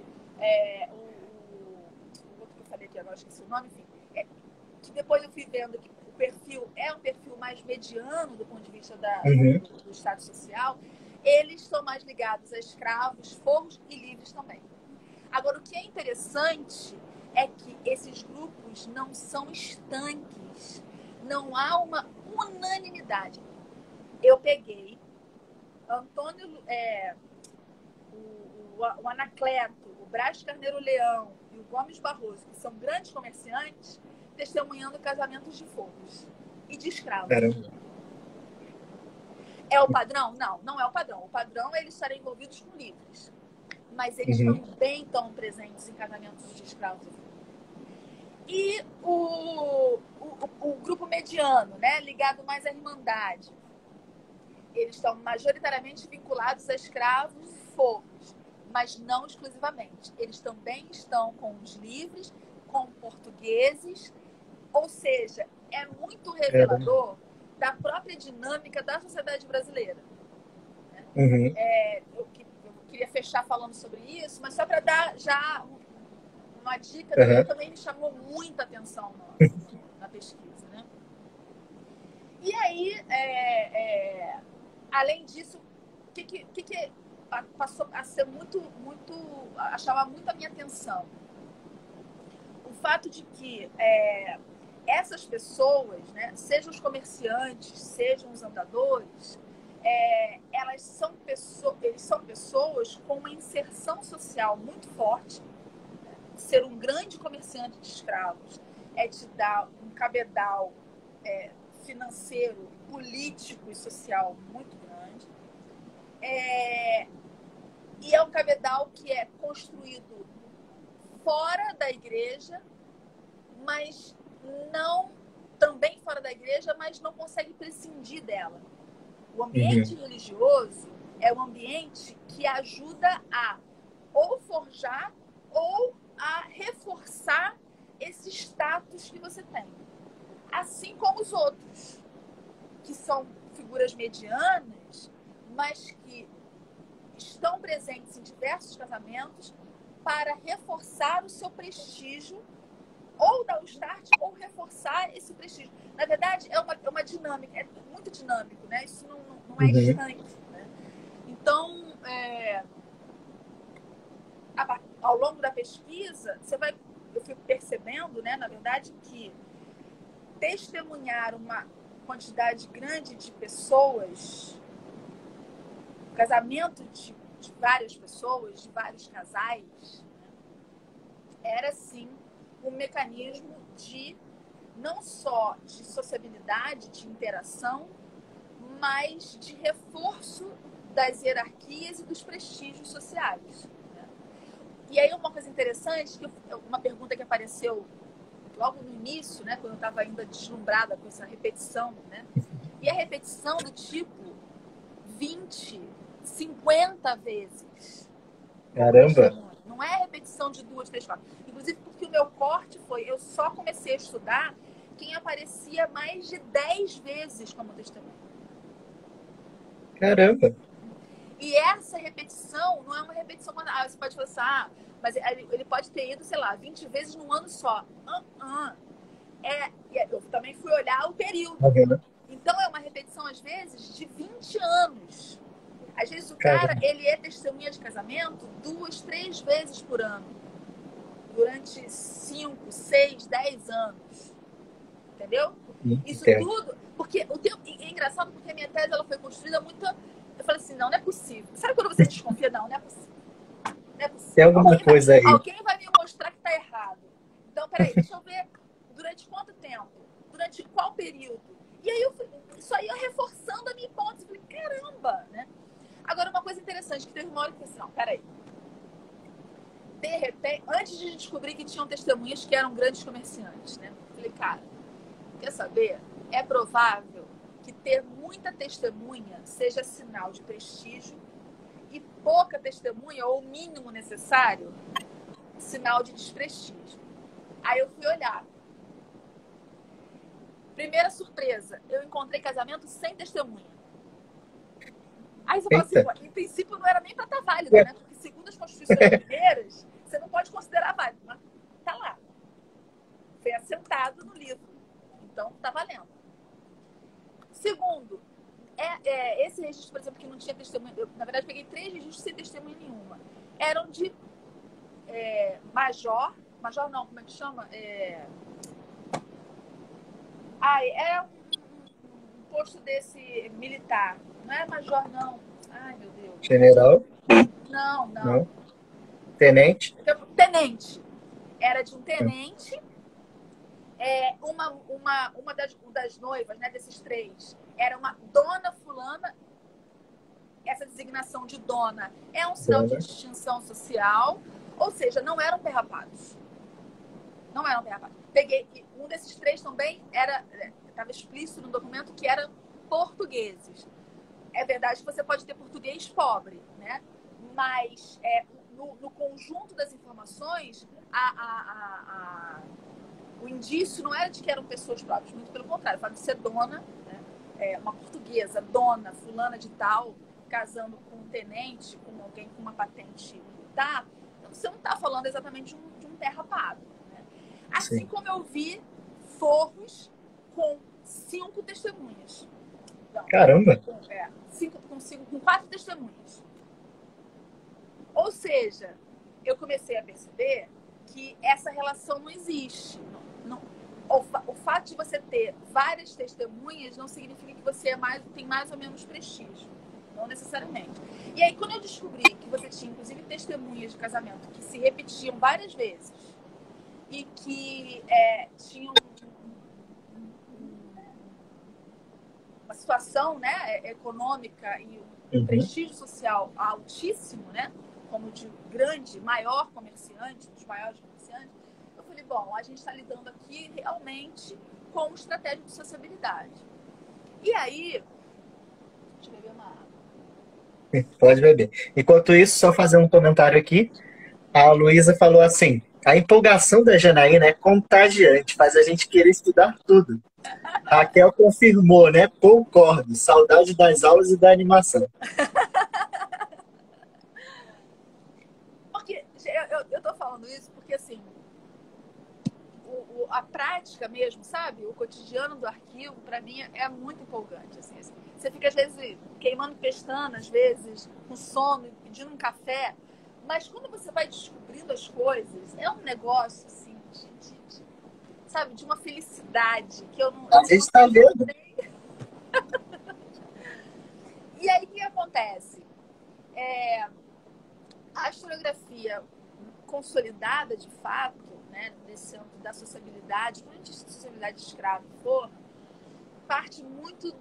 o outro que eu falei aqui agora, esqueci o nome, enfim, que depois eu fui vendo que o perfil é um perfil mais mediano do ponto de vista do estado social, eles são mais ligados a escravos, forros e livres também. Agora, o que é interessante é que esses grupos não são estanques, não há uma unanimidade. Eu peguei Antônio, o Anacleto, o Brás Carneiro Leão e o Gomes Barroso, que são grandes comerciantes, testemunhando casamentos de forros e de escravos. Caramba. É o padrão? Não, não é o padrão. O padrão é eles estarem envolvidos com livres. Mas eles também estão presentes em casamentos de escravos. E o grupo mediano, né, ligado mais à Irmandade, eles estão majoritariamente vinculados a escravos e fogos, mas não exclusivamente. Eles também estão com os livres, com portugueses, ou seja, é muito revelador da própria dinâmica da sociedade brasileira. Eu queria fechar falando sobre isso, mas só para dar já uma dica que também me chamou muita atenção na pesquisa. Né? E aí, além disso, o que passou a ser a chamar muito a minha atenção? O fato de que essas pessoas, né, sejam os comerciantes, sejam os andadores, eles são pessoas com uma inserção social muito forte. Ser um grande comerciante de escravos é te dar um cabedal financeiro, político e social muito grande. E é um cabedal que é construído fora da igreja, mas também fora da igreja, mas não consegue prescindir dela. O ambiente religioso é um ambiente que ajuda a ou forjar ou a reforçar esse status que você tem. Assim como os outros, que são figuras medianas, mas que estão presentes em diversos casamentos para reforçar o seu prestígio, ou dar o start, ou reforçar esse prestígio. Na verdade, é uma dinâmica, é muito dinâmico, né? Isso não é instante. Né? Então, ao longo da pesquisa, eu fui percebendo, né, na verdade, que testemunhar uma quantidade grande de pessoas, casamento de várias pessoas, de vários casais, era sim um mecanismo de não só de sociabilidade, de interação, mas de reforço das hierarquias e dos prestígios sociais. Né? E aí uma coisa interessante, uma pergunta que apareceu logo no início, né, quando eu estava ainda deslumbrada com essa repetição, né? E a repetição do tipo 20, 50 vezes. Caramba! Não é repetição de 2, 3, 4. Inclusive porque o meu corte eu só comecei a estudar quem aparecia mais de 10 vezes como testemunha. Caramba! E essa repetição não é uma repetição... você pode falar assim, mas ele pode ter ido, sei lá, 20 vezes num ano só. Eu também fui olhar o período. Então, é uma repetição, às vezes, de 20 anos. Às vezes, o cara, ele é testemunha de casamento 2, 3 vezes por ano. Durante 5, 6, 10 anos. Entendeu? Isso tudo... Porque é engraçado porque a minha tese ela foi construída muito... Eu falei assim, não é possível. Sabe quando você desconfia? Não é possível. Não é possível. Tem alguma coisa aí. Alguém vai me mostrar que está errado. Então, peraí, deixa eu ver durante quanto tempo? Durante qual período? E aí, isso aí eu reforçando a minha hipótese. Eu falei, caramba, né? Agora, uma coisa interessante, que teve uma hora que eu falei assim, não, peraí. De repente, antes de descobrir que tinham testemunhas que eram grandes comerciantes, né? Eu falei, cara, quer saber? É provável que ter muita testemunha seja sinal de prestígio e pouca testemunha, ou o mínimo necessário, sinal de desprestígio. Aí eu fui olhar. Primeira surpresa, eu encontrei casamento sem testemunha. Aí você fala assim, em princípio não era nem para estar válido, né? Porque segundo as constituições brasileiras, você não pode considerar válido, mas tá lá. Foi assentado no livro. Então tá valendo. Segundo, esse registro, por exemplo, que não tinha testemunha, na verdade peguei 3 registros sem testemunha nenhuma. Eram de major não, como é que chama? É um posto desse militar. Não é major, não. Ai, meu Deus. General? Não. Tenente? Tenente. Era de um tenente. Uma das noivas, né, desses 3, era uma dona fulana essa designação de dona é um sinal de distinção social, ou seja, não eram perrapados. Não eram perrapados. Peguei, um desses 3 também estava explícito no documento que eram portugueses. É verdade que você pode ter português pobre, né? Mas no conjunto das informações, o indício não era de que eram pessoas próprias, muito pelo contrário, o fato de ser dona, né? Uma portuguesa, dona, fulana de tal, casando com um tenente, com alguém com uma patente militar, então você não está falando exatamente de um perrapado. Né? Assim Sim. Como eu vi forros com 5 testemunhas. Então, Caramba! Com 4 testemunhas. Ou seja, eu comecei a perceber que essa relação não existe. O fato de você ter várias testemunhas não significa que você tem mais ou menos prestígio. Não necessariamente. E aí, quando eu descobri que você tinha, inclusive, testemunhas de casamento que se repetiam várias vezes e que tinham uma situação, né, econômica e um prestígio social altíssimo, né, como de maior comerciante, dos maiores comerciantes, eu falei, bom, a gente está lidando aqui realmente com estratégia de sociabilidade. E aí, deixa eu beber uma água. Pode beber. Enquanto isso, só fazer um comentário aqui. A Luísa falou assim, a empolgação da Janaína é contagiante, faz a gente querer estudar tudo. Raquel confirmou, né? Concordo. Saudade das aulas e da animação. Porque eu tô falando isso porque, assim, a prática mesmo, sabe? O cotidiano do arquivo, para mim, é muito empolgante. Assim. Você fica, às vezes, queimando pestana, às vezes, com sono, pedindo um café. Mas quando você vai descobrindo as coisas, é um negócio, assim, sabe? De uma felicidade que eu não... A gente está vendo. E aí, o que acontece? A historiografia consolidada, de fato, né, nesse âmbito da sociabilidade, quando a gente diz sociabilidade escrava for, parte muito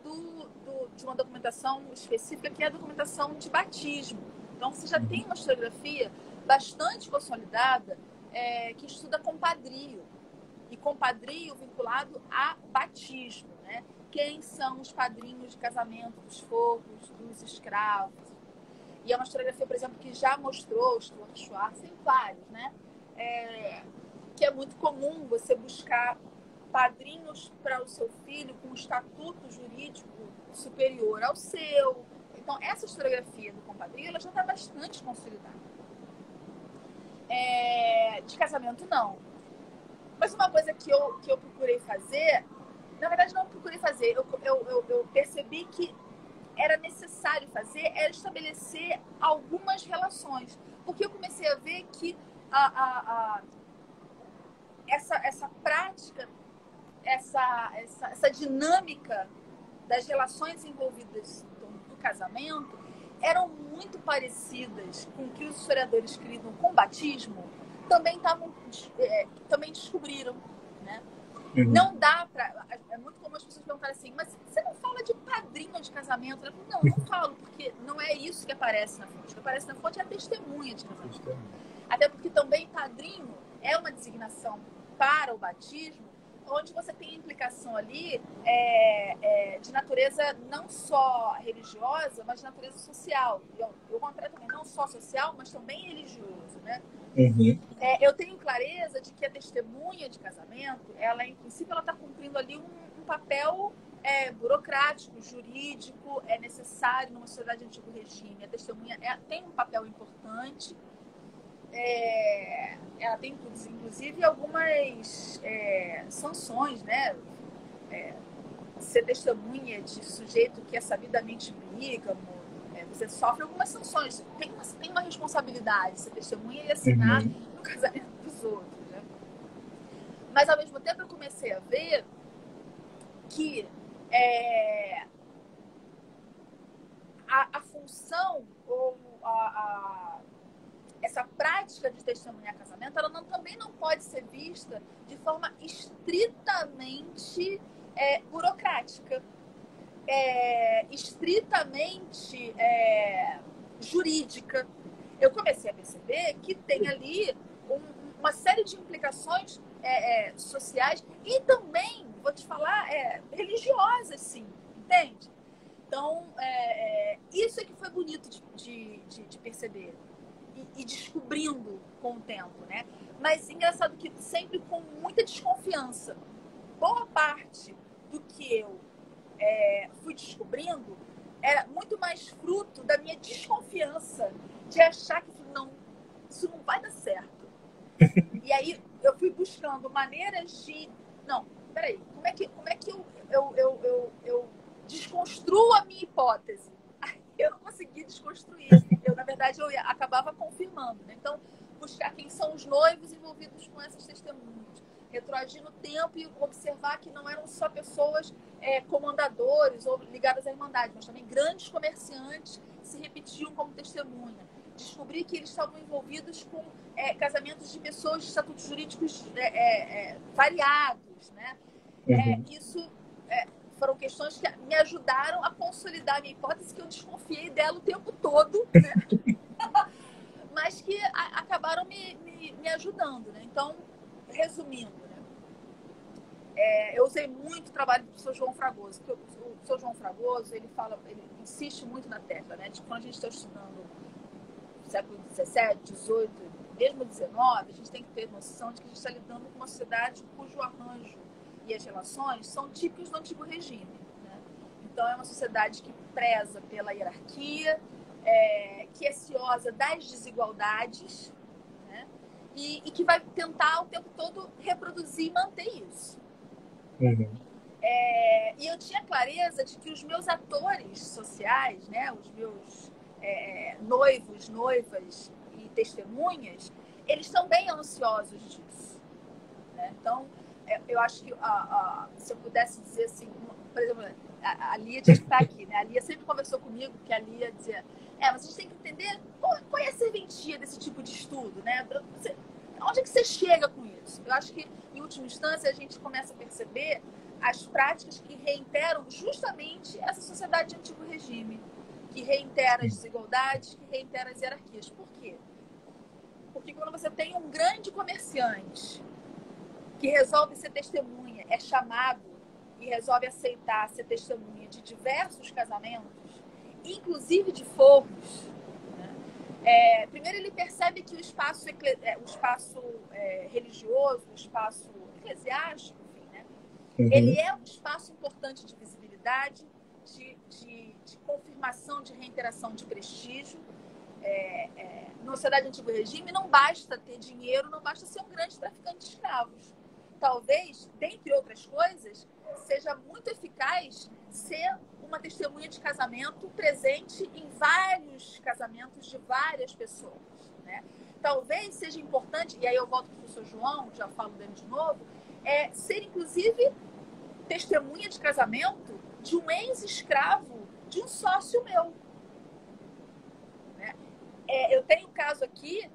de uma documentação específica, que é a documentação de batismo. Então, você já tem uma historiografia bastante consolidada que estuda compadrio, e compadrio vinculado a batismo, né? Quem são os padrinhos de casamento dos forros, dos escravos. E é uma historiografia, por exemplo, que já mostrou, o Stuart Schwartz, tem vários, né? Que é muito comum você buscar padrinhos para o seu filho com um estatuto jurídico superior ao seu. Então, essa historiografia do compadrio, ela já está bastante consolidada. De casamento, não. Mas uma coisa que eu procurei fazer, na verdade, não procurei fazer, eu percebi que era necessário fazer, era estabelecer algumas relações. Porque eu comecei a ver que essa prática, essa dinâmica das relações envolvidas do casamento eram muito parecidas com o que os historiadores que lidam com batismo também descobriram, né? Não dá para... É muito comum as pessoas perguntarem assim, mas você não fala de padrinho de casamento? Eu falo, não falo, porque não é isso que aparece na fonte. O que aparece na fonte é a testemunha de casamento. Até porque também padrinho é uma designação para o batismo, onde você tem implicação ali de natureza não só religiosa, mas de natureza social. E o contrário também, não só social, mas também religioso, né? Eu tenho clareza de que a testemunha de casamento, ela, em princípio, ela está cumprindo ali um papel burocrático, jurídico, é necessário numa sociedade de antigo regime. A testemunha tem um papel importante. Ela tem, inclusive, algumas sanções, né? Ser testemunha de sujeito que é sabidamente bígamo, você sofre algumas sanções. Tem uma responsabilidade, ser testemunha e assinar no casamento dos outros, né? Mas, ao mesmo tempo, eu comecei a ver que a função ou essa prática de testemunhar casamento, ela também não pode ser vista de forma estritamente burocrática. estritamente jurídica. Eu comecei a perceber que tem ali uma série de implicações sociais e também, vou te falar, religiosas, sim, entende? Então, isso é que foi bonito de perceber e descobrindo com o tempo, né? Mas engraçado que sempre com muita desconfiança. Boa parte do que eu fui descobrindo era muito mais fruto da minha desconfiança de achar que isso não vai dar certo. E aí eu fui buscando maneiras de... Não, peraí, como é que eu desconstruo a minha hipótese? Eu não consegui desconstruir. Na verdade, eu acabava confirmando, né? Então, buscar quem são os noivos envolvidos com essas testemunhas. Retroagir no tempo e observar que não eram só pessoas comandadores ou ligadas à Irmandade, mas também grandes comerciantes se repetiam como testemunha. Descobri que eles estavam envolvidos com casamentos de pessoas de estatutos jurídicos variados, né? Isso foram questões que me ajudaram a consolidar a minha hipótese, que eu desconfiei dela o tempo todo, né? Mas que acabaram me ajudando, né? Então, resumindo, né? Eu usei muito o trabalho do professor João Fragoso, porque o professor João Fragoso, ele insiste muito na tecla, né? De quando a gente está estudando século XVII, XVIII, mesmo XIX, a gente tem que ter noção de que a gente está lidando com uma sociedade cujo arranjo e as relações são típicos do antigo regime, né? Então, é uma sociedade que preza pela hierarquia, que é ciosa das desigualdades, né? E que vai tentar o tempo todo reproduzir e manter isso. E eu tinha clareza de que os meus atores sociais, né, os meus noivos, noivas e testemunhas, eles também ansiosos disso, né? Então, eu acho que se eu pudesse dizer assim, por exemplo, a Lia que está aqui, né? A Lia sempre conversou comigo, que a Lia dizia, mas a gente tem que entender qual é a serventia desse tipo de estudo, né? Onde é que você chega com isso? Eu acho que, em última instância, a gente começa a perceber as práticas que reiteram justamente essa sociedade de antigo regime, que reitera as desigualdades, que reitera as hierarquias. Por quê? Porque quando você tem um grande comerciante que resolve ser testemunha, é chamado e resolve aceitar ser testemunha de diversos casamentos, inclusive de fogos, né? Primeiro ele percebe que o espaço religioso, o espaço eclesiástico, enfim, né? Ele é um espaço importante de visibilidade, de confirmação, de reiteração de prestígio. Na sociedade do antigo regime, não basta ter dinheiro, não basta ser um grande traficante de escravos. Talvez, dentre outras coisas, seja muito eficaz ser uma testemunha de casamento presente em vários casamentos de várias pessoas, né? Talvez seja importante, e aí eu volto para o professor João, já falo dele de novo, ser inclusive testemunha de casamento de um ex-escravo de um sócio meu, né? Eu tenho um caso aqui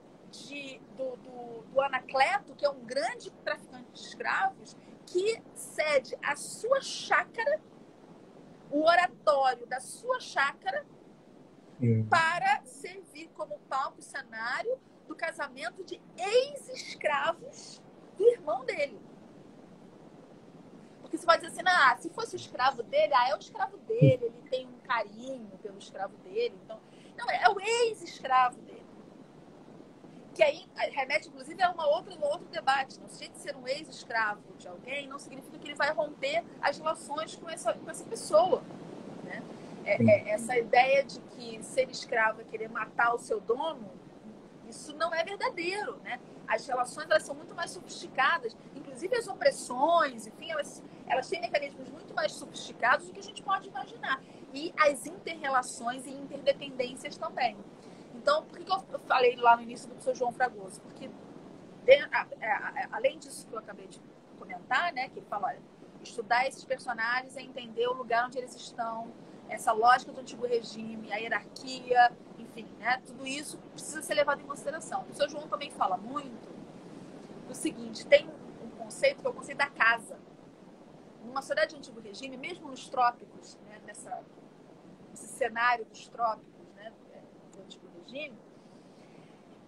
do Anacleto, que é um grande traficante de escravos, que cede a sua chácara, o oratório da sua chácara, para servir como palco e cenário do casamento de ex-escravos do irmão dele. Porque você pode dizer assim, se fosse o escravo dele, é o escravo dele, ele tem um carinho pelo escravo dele. Então, não, é o ex-escravo dele. Que aí remete, inclusive, a um outro debate. Não, se a gente ser um ex-escravo de alguém, não significa que ele vai romper as relações com essa pessoa, né? Essa ideia de que ser escravo é querer matar o seu dono, isso não é verdadeiro, né? As relações, elas são muito mais sofisticadas, inclusive as opressões, enfim, elas têm mecanismos muito mais sofisticados do que a gente pode imaginar. E as inter-relações e interdependências também. Então, por que eu falei lá no início do professor João Fragoso? Porque, além disso que eu acabei de comentar, né, que ele fala, olha, estudar esses personagens é entender o lugar onde eles estão, essa lógica do antigo regime, a hierarquia, enfim, né, tudo isso precisa ser levado em consideração. O professor João também fala muito do seguinte, tem um conceito que é o conceito da casa. numa sociedade de antigo regime, mesmo nos trópicos, né, nesse cenário dos trópicos, né, do antigo regime,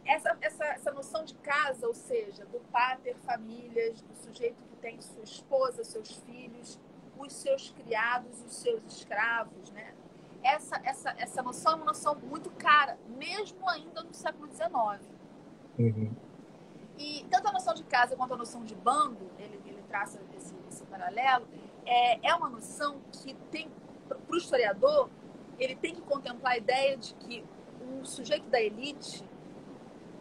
essa noção de casa, ou seja, do pater famílias, do sujeito que tem sua esposa, seus filhos, os seus criados, os seus escravos, né? Essa noção é uma noção muito cara, mesmo ainda no século XIX. Uhum. E tanto a noção de casa quanto a noção de bando, ele traça esse paralelo, é uma noção que tem, para o historiador, ele tem que contemplar a ideia de que um sujeito da elite,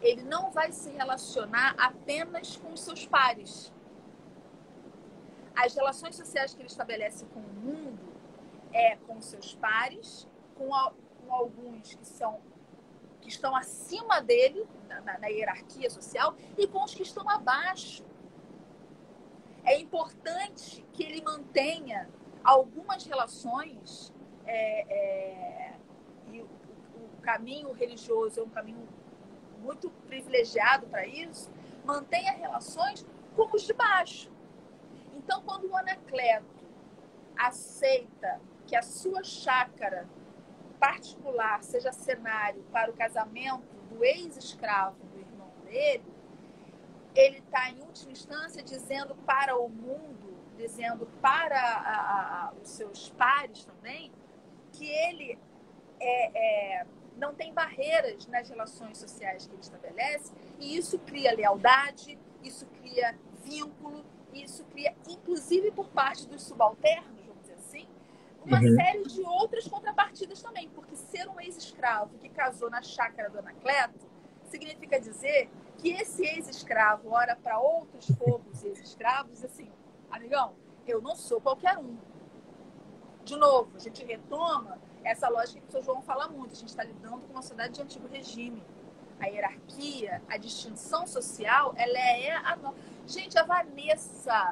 ele não vai se relacionar apenas com os seus pares. As relações sociais que ele estabelece com o mundo é com os seus pares, com alguns que estão acima dele, na hierarquia social, e com os que estão abaixo. É importante que ele mantenha algumas relações, e o caminho religioso é um caminho muito privilegiado para isso, mantenha relações com os de baixo. Então, quando o Anacleto aceita que a sua chácara particular seja cenário para o casamento do ex-escravo do irmão dele, ele está, em última instância, dizendo para o mundo, dizendo para os seus pares também, que ele não tem barreiras nas relações sociais que ele estabelece, e isso cria lealdade, isso cria vínculo, isso cria, inclusive por parte dos subalternos, vamos dizer assim, uma série de outras contrapartidas também, porque ser um ex-escravo que casou na chácara do Anacleto significa dizer que esse ex-escravo olha para outros povos ex-escravos e diz assim, amigão, eu não sou qualquer um. De novo, a gente retoma essa lógica que o professor João fala muito, a gente está lidando com uma sociedade de antigo regime. A hierarquia, a distinção social, ela é a... Gente, a Vanessa,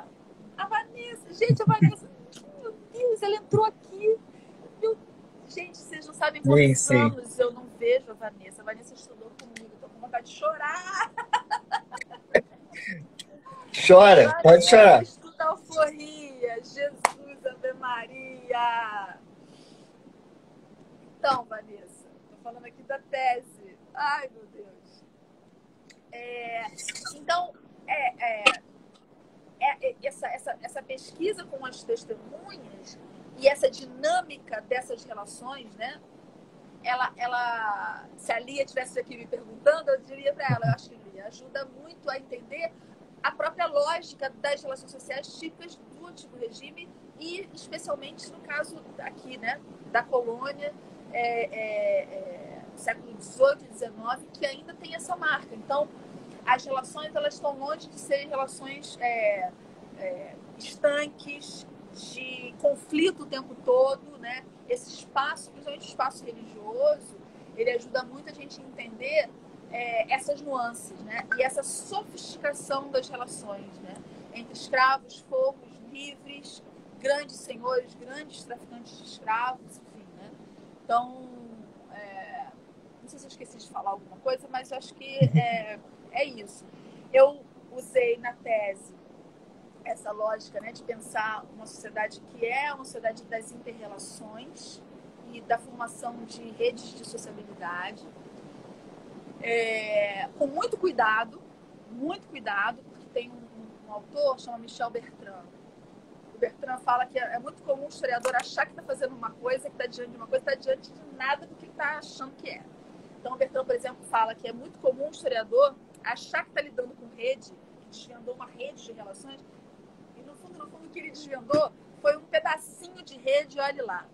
meu Deus, ela entrou aqui. Gente, vocês não sabem quantos anos eu não vejo a Vanessa. A Vanessa estudou comigo, tô com vontade de chorar. Chora, Vanessa, pode chorar. estuda alforria, Jesus, Ave Maria. Então, Vanessa, tô falando aqui da tese. Ai, meu Deus. Então, essa pesquisa com as testemunhas e essa dinâmica dessas relações, né? Ela, se a Lia estivesse aqui me perguntando, eu diria para ela, eu acho que Lia ajuda muito a entender a própria lógica das relações sociais típicas do antigo regime e especialmente no caso aqui, né, da colônia, século XVIII e XIX, que ainda tem essa marca. Então, as relações, elas estão longe de serem relações estanques, de conflito o tempo todo, né? Esse espaço, principalmente o espaço religioso, ele ajuda muito a gente a entender essas nuances, né? E essa sofisticação das relações, né? Entre escravos, forros, livres, grandes senhores, grandes traficantes de escravos, enfim, né? Então, não sei se eu esqueci de falar alguma coisa, mas eu acho que é isso. Eu usei na tese essa lógica, né, de pensar uma sociedade que é uma sociedade das interrelações e da formação de redes de sociabilidade, com muito cuidado, porque tem um autor chamado Michel Bertrand. O Bertrand fala que é muito comum o historiador achar que está fazendo uma coisa, que está diante de uma coisa, está diante de nada do que está achando que é. Então, o Bertrand, por exemplo, fala que é muito comum o historiador achar que está lidando com rede, que desvendou uma rede de relações, e no fundo, o que ele desvendou foi um pedacinho de rede, olhe lá.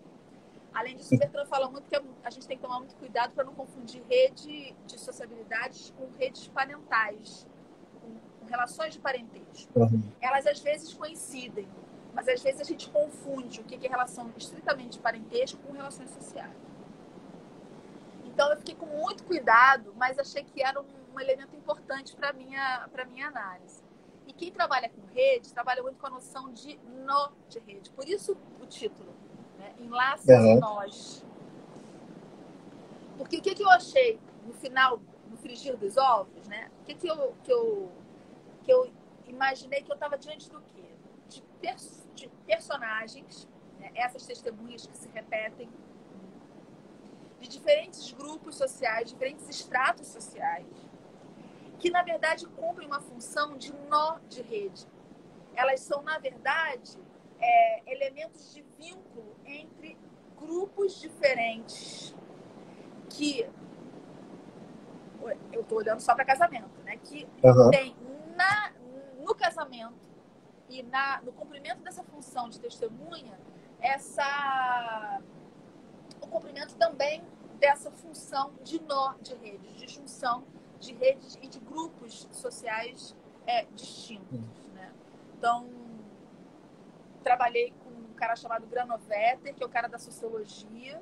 Além disso, o Bertrand fala muito que a gente tem que tomar muito cuidado para não confundir rede de sociabilidades com redes parentais, com relações de parentesco. Elas, às vezes, coincidem, mas, às vezes, a gente confunde o que é relação estritamente de parentesco com relações sociais. Então, eu fiquei com muito cuidado, mas achei que era um elemento importante para a minha análise. E quem trabalha com rede, trabalha muito com a noção de nó de rede. Por isso o título, né? Enlaces e nós. Porque o que eu achei no final, no frigir dos ovos, né? O que eu imaginei que eu estava diante do quê? de personagens, né? Essas testemunhas que se repetem, de diferentes grupos sociais, diferentes estratos sociais, que, na verdade, cumprem uma função de nó de rede. Elas são, na verdade, elementos de vínculo entre grupos diferentes que... Eu estou olhando só para casamento, né? Que tem no casamento e no cumprimento dessa função de testemunha, o cumprimento também dessa função de nó de redes, de junção de redes e de grupos sociais distintos, né? Então, trabalhei com um cara chamado Granovetter, que é o cara da sociologia,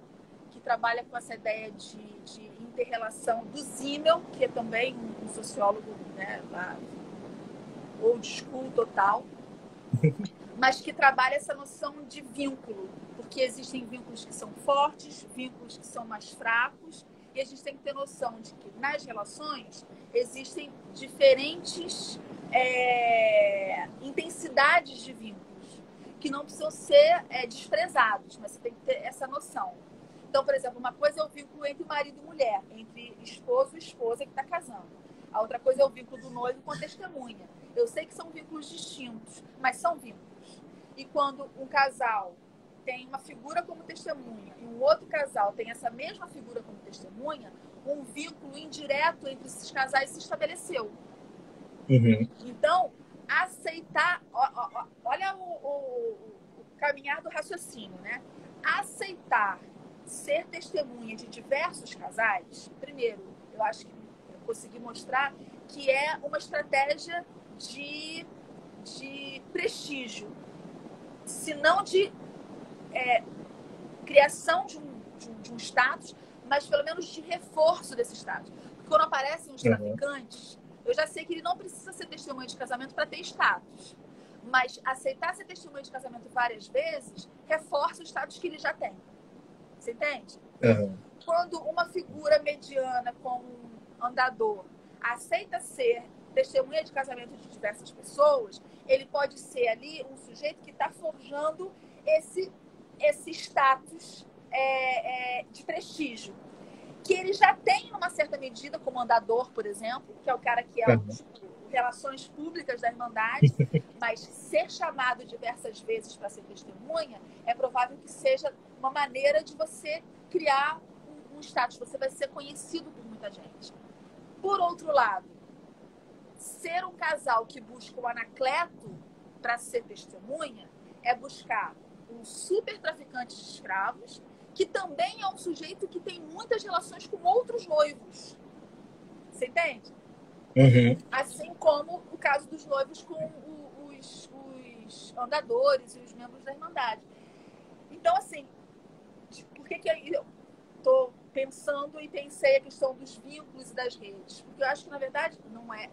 que trabalha com essa ideia de inter-relação do Simmel, que é também um sociólogo, né, old school total, mas que trabalha essa noção de vínculo, porque existem vínculos que são fortes, vínculos que são mais fracos, e a gente tem que ter noção de que nas relações existem diferentes intensidades de vínculos, que não precisam ser desprezados, mas você tem que ter essa noção. Então, por exemplo, uma coisa é o vínculo entre marido e mulher, entre esposo e esposa que está casando. A outra coisa é o vínculo do noivo com a testemunha. Eu sei que são vínculos distintos, mas são vínculos. E quando um casal tem uma figura como testemunha e um outro casal tem essa mesma figura como testemunha, um vínculo indireto entre esses casais se estabeleceu. Uhum. Então, aceitar... olha o caminhar do raciocínio, né? Aceitar ser testemunha de diversos casais, primeiro, eu acho que eu consegui mostrar que é uma estratégia de prestígio, se não de criação de um status, mas pelo menos de reforço desse status. Porque quando aparecem os traficantes, eu já sei que ele não precisa ser testemunha de casamento para ter status. Mas aceitar ser testemunha de casamento várias vezes reforça o status que ele já tem. Você entende? Uhum. Quando uma figura mediana como um andador aceita ser testemunha de casamento de diversas pessoas, ele pode ser ali um sujeito que está forjando esse status de prestígio, que ele já tem numa certa medida como andador, por exemplo, que é o cara que é relações públicas da Irmandade, mas ser chamado diversas vezes para ser testemunha é provável que seja uma maneira de você criar um status, você vai ser conhecido por muita gente. Por outro lado, ser um casal que busca o Anacleto para ser testemunha é buscar um super traficante de escravos, que também é um sujeito que tem muitas relações com outros noivos. Você entende? Uhum. Assim como o caso dos noivos com os andadores e os membros da Irmandade. Então, assim, por que eu estou pensando e pensei a questão dos vínculos e das redes? Porque eu acho que, na verdade,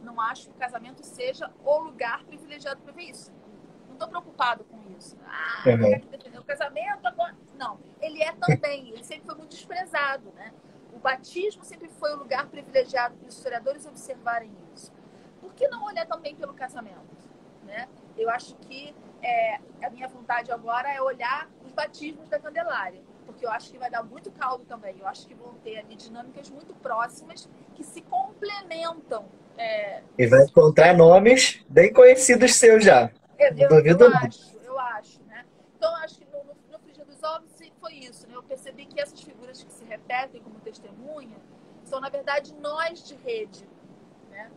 não acho que o casamento seja o lugar privilegiado para ver isso. Não estou preocupado com isso. Vou aqui defender o casamento agora. Não, ele é também. Ele sempre foi muito desprezado, né? O batismo sempre foi o lugar privilegiado para os historiadores observarem isso. Por que não olhar também pelo casamento? Né? Eu acho que a minha vontade agora é olhar os batismos da Candelária, porque eu acho que vai dar muito caldo também. Eu acho que vão ter ali dinâmicas muito próximas que se complementam. E vai encontrar nomes bem conhecidos seus já. Não duvido Eu acho, né? Então, eu acho que no Frigir dos Ovos foi isso, né? Eu percebi que essas figuras que se repetem como testemunha são, na verdade, nós de rede, né?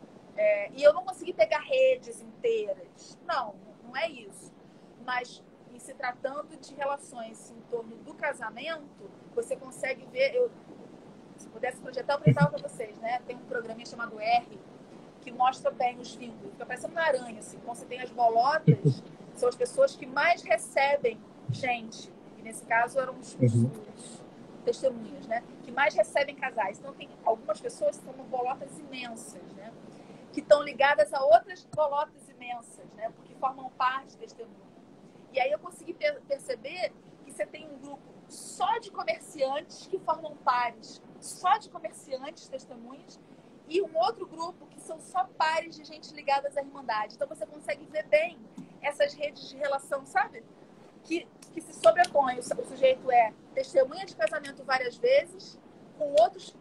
E eu não consegui pegar redes inteiras. Não é isso. Mas, em se tratando de relações em torno do casamento, você consegue ver... se pudesse projetar, eu projetava para vocês, né? Tem um programinha chamado R, que mostra bem os vínculos. Fica parecendo uma aranha, assim. Então, você tem as bolotas, são as pessoas que mais recebem gente. E, nesse caso, eram os testemunhas, né? Que mais recebem casais. Então, tem algumas pessoas que são bolotas imensas, né? Que estão ligadas a outras bolotas imensas, né? Porque formam parte testemunha. E aí eu consegui perceber que você tem um grupo só de comerciantes que formam pares, só de comerciantes testemunhas, e um outro grupo que são só pares de gente ligadas à Irmandade. Então você consegue ver bem essas redes de relação, sabe? Que se sobrepõem. O sujeito é testemunha de casamento várias vezes, com outros,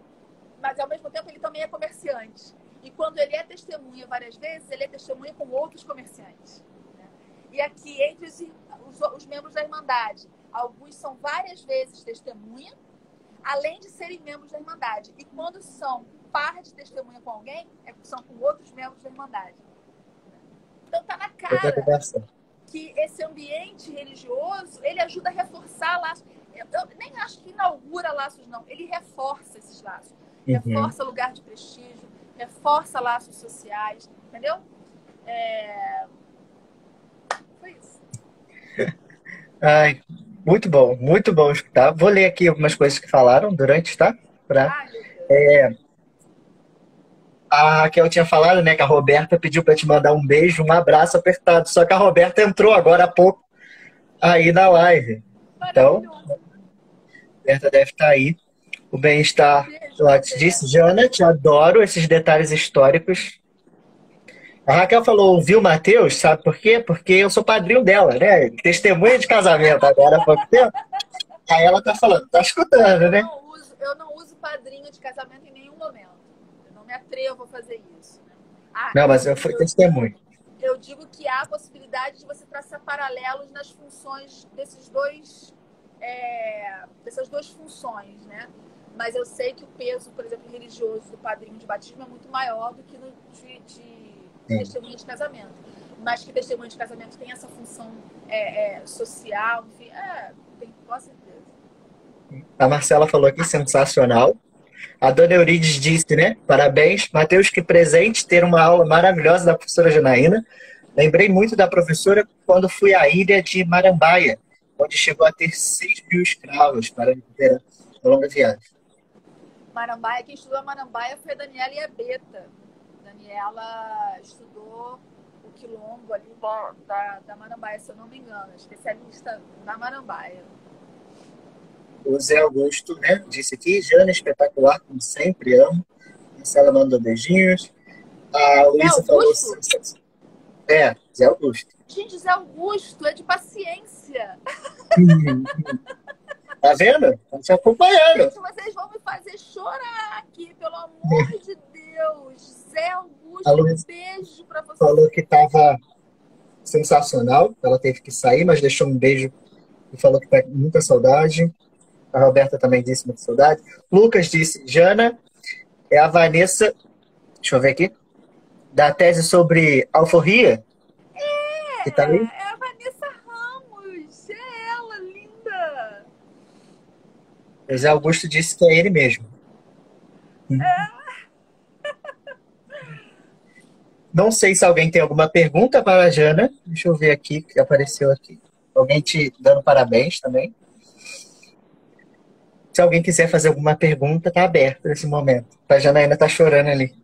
mas ao mesmo tempo ele também é comerciante. E quando ele é testemunha várias vezes, ele é testemunha com outros comerciantes. Né? E aqui, entre os membros da Irmandade, alguns são várias vezes testemunha, além de serem membros da Irmandade. E quando são par de testemunha com alguém, são com outros membros da Irmandade. Então tá na cara que esse ambiente religioso, ele ajuda a reforçar laços. Eu nem acho que inaugura laços, não. Ele reforça esses laços. Reforça lugar de prestígio, reforça laços sociais, entendeu? Foi isso. Ai, muito bom escutar. Vou ler aqui algumas coisas que falaram durante, tá? A Raquel tinha falado, né, que a Roberta pediu para te mandar um beijo, um abraço apertado. Só que a Roberta entrou agora há pouco aí na live. Então, a Roberta deve estar aí. O bem-estar lá te disse, Jana, te adoro esses detalhes históricos. A Raquel falou, ouviu o Matheus? Sabe por quê? Porque eu sou padrinho dela, né? Testemunha de casamento agora há pouco tempo. Aí ela tá falando, tá escutando, né? Eu não uso padrinho de casamento em nenhum momento. Eu não me atrevo a fazer isso. Não, mas eu fui testemunha. Eu digo que há a possibilidade de você traçar paralelos nas funções dessas duas funções, né? Mas eu sei que o peso, por exemplo, religioso do padrinho de batismo é muito maior do que no de testemunha de casamento. Mas que testemunha de casamento tem essa função social, enfim, tem com certeza. A Marcela falou aqui, sensacional. A dona Eurides disse, né? Parabéns, Matheus, que presente ter uma aula maravilhosa da professora Janaína. Lembrei muito da professora quando fui à ilha de Marambaia, onde chegou a ter 6.000 escravos para viver a longa viagem. Marambaia, quem estudou a Marambaia foi a Daniela e a Beta. Daniela estudou o quilombo ali da Marambaia, se eu não me engano, especialista na Marambaia. O Zé Augusto, né, disse aqui, Jana, espetacular, como sempre, amo. A Marcela mandou beijinhos. A Luísa falou... Zé Augusto. Gente, Zé Augusto é de paciência. Tá vendo? Tá te acompanhando. Gente, vocês vão me fazer chorar aqui, pelo amor de Deus. Zé Augusto, um beijo pra você. Falou que tava sensacional. Ela teve que sair, mas deixou um beijo e falou que tá com muita saudade. A Roberta também disse muita saudade. Lucas disse, Jana, é a Vanessa, deixa eu ver aqui, da tese sobre alforria. Que tá aí? É a Vanessa Ramos. É ela, linda. O José Augusto disse que é ele mesmo. Não sei se alguém tem alguma pergunta para a Jana. Deixa eu ver aqui, que apareceu aqui. Alguém te dando parabéns também. Se alguém quiser fazer alguma pergunta, tá aberto nesse momento. A Janaína tá chorando ali.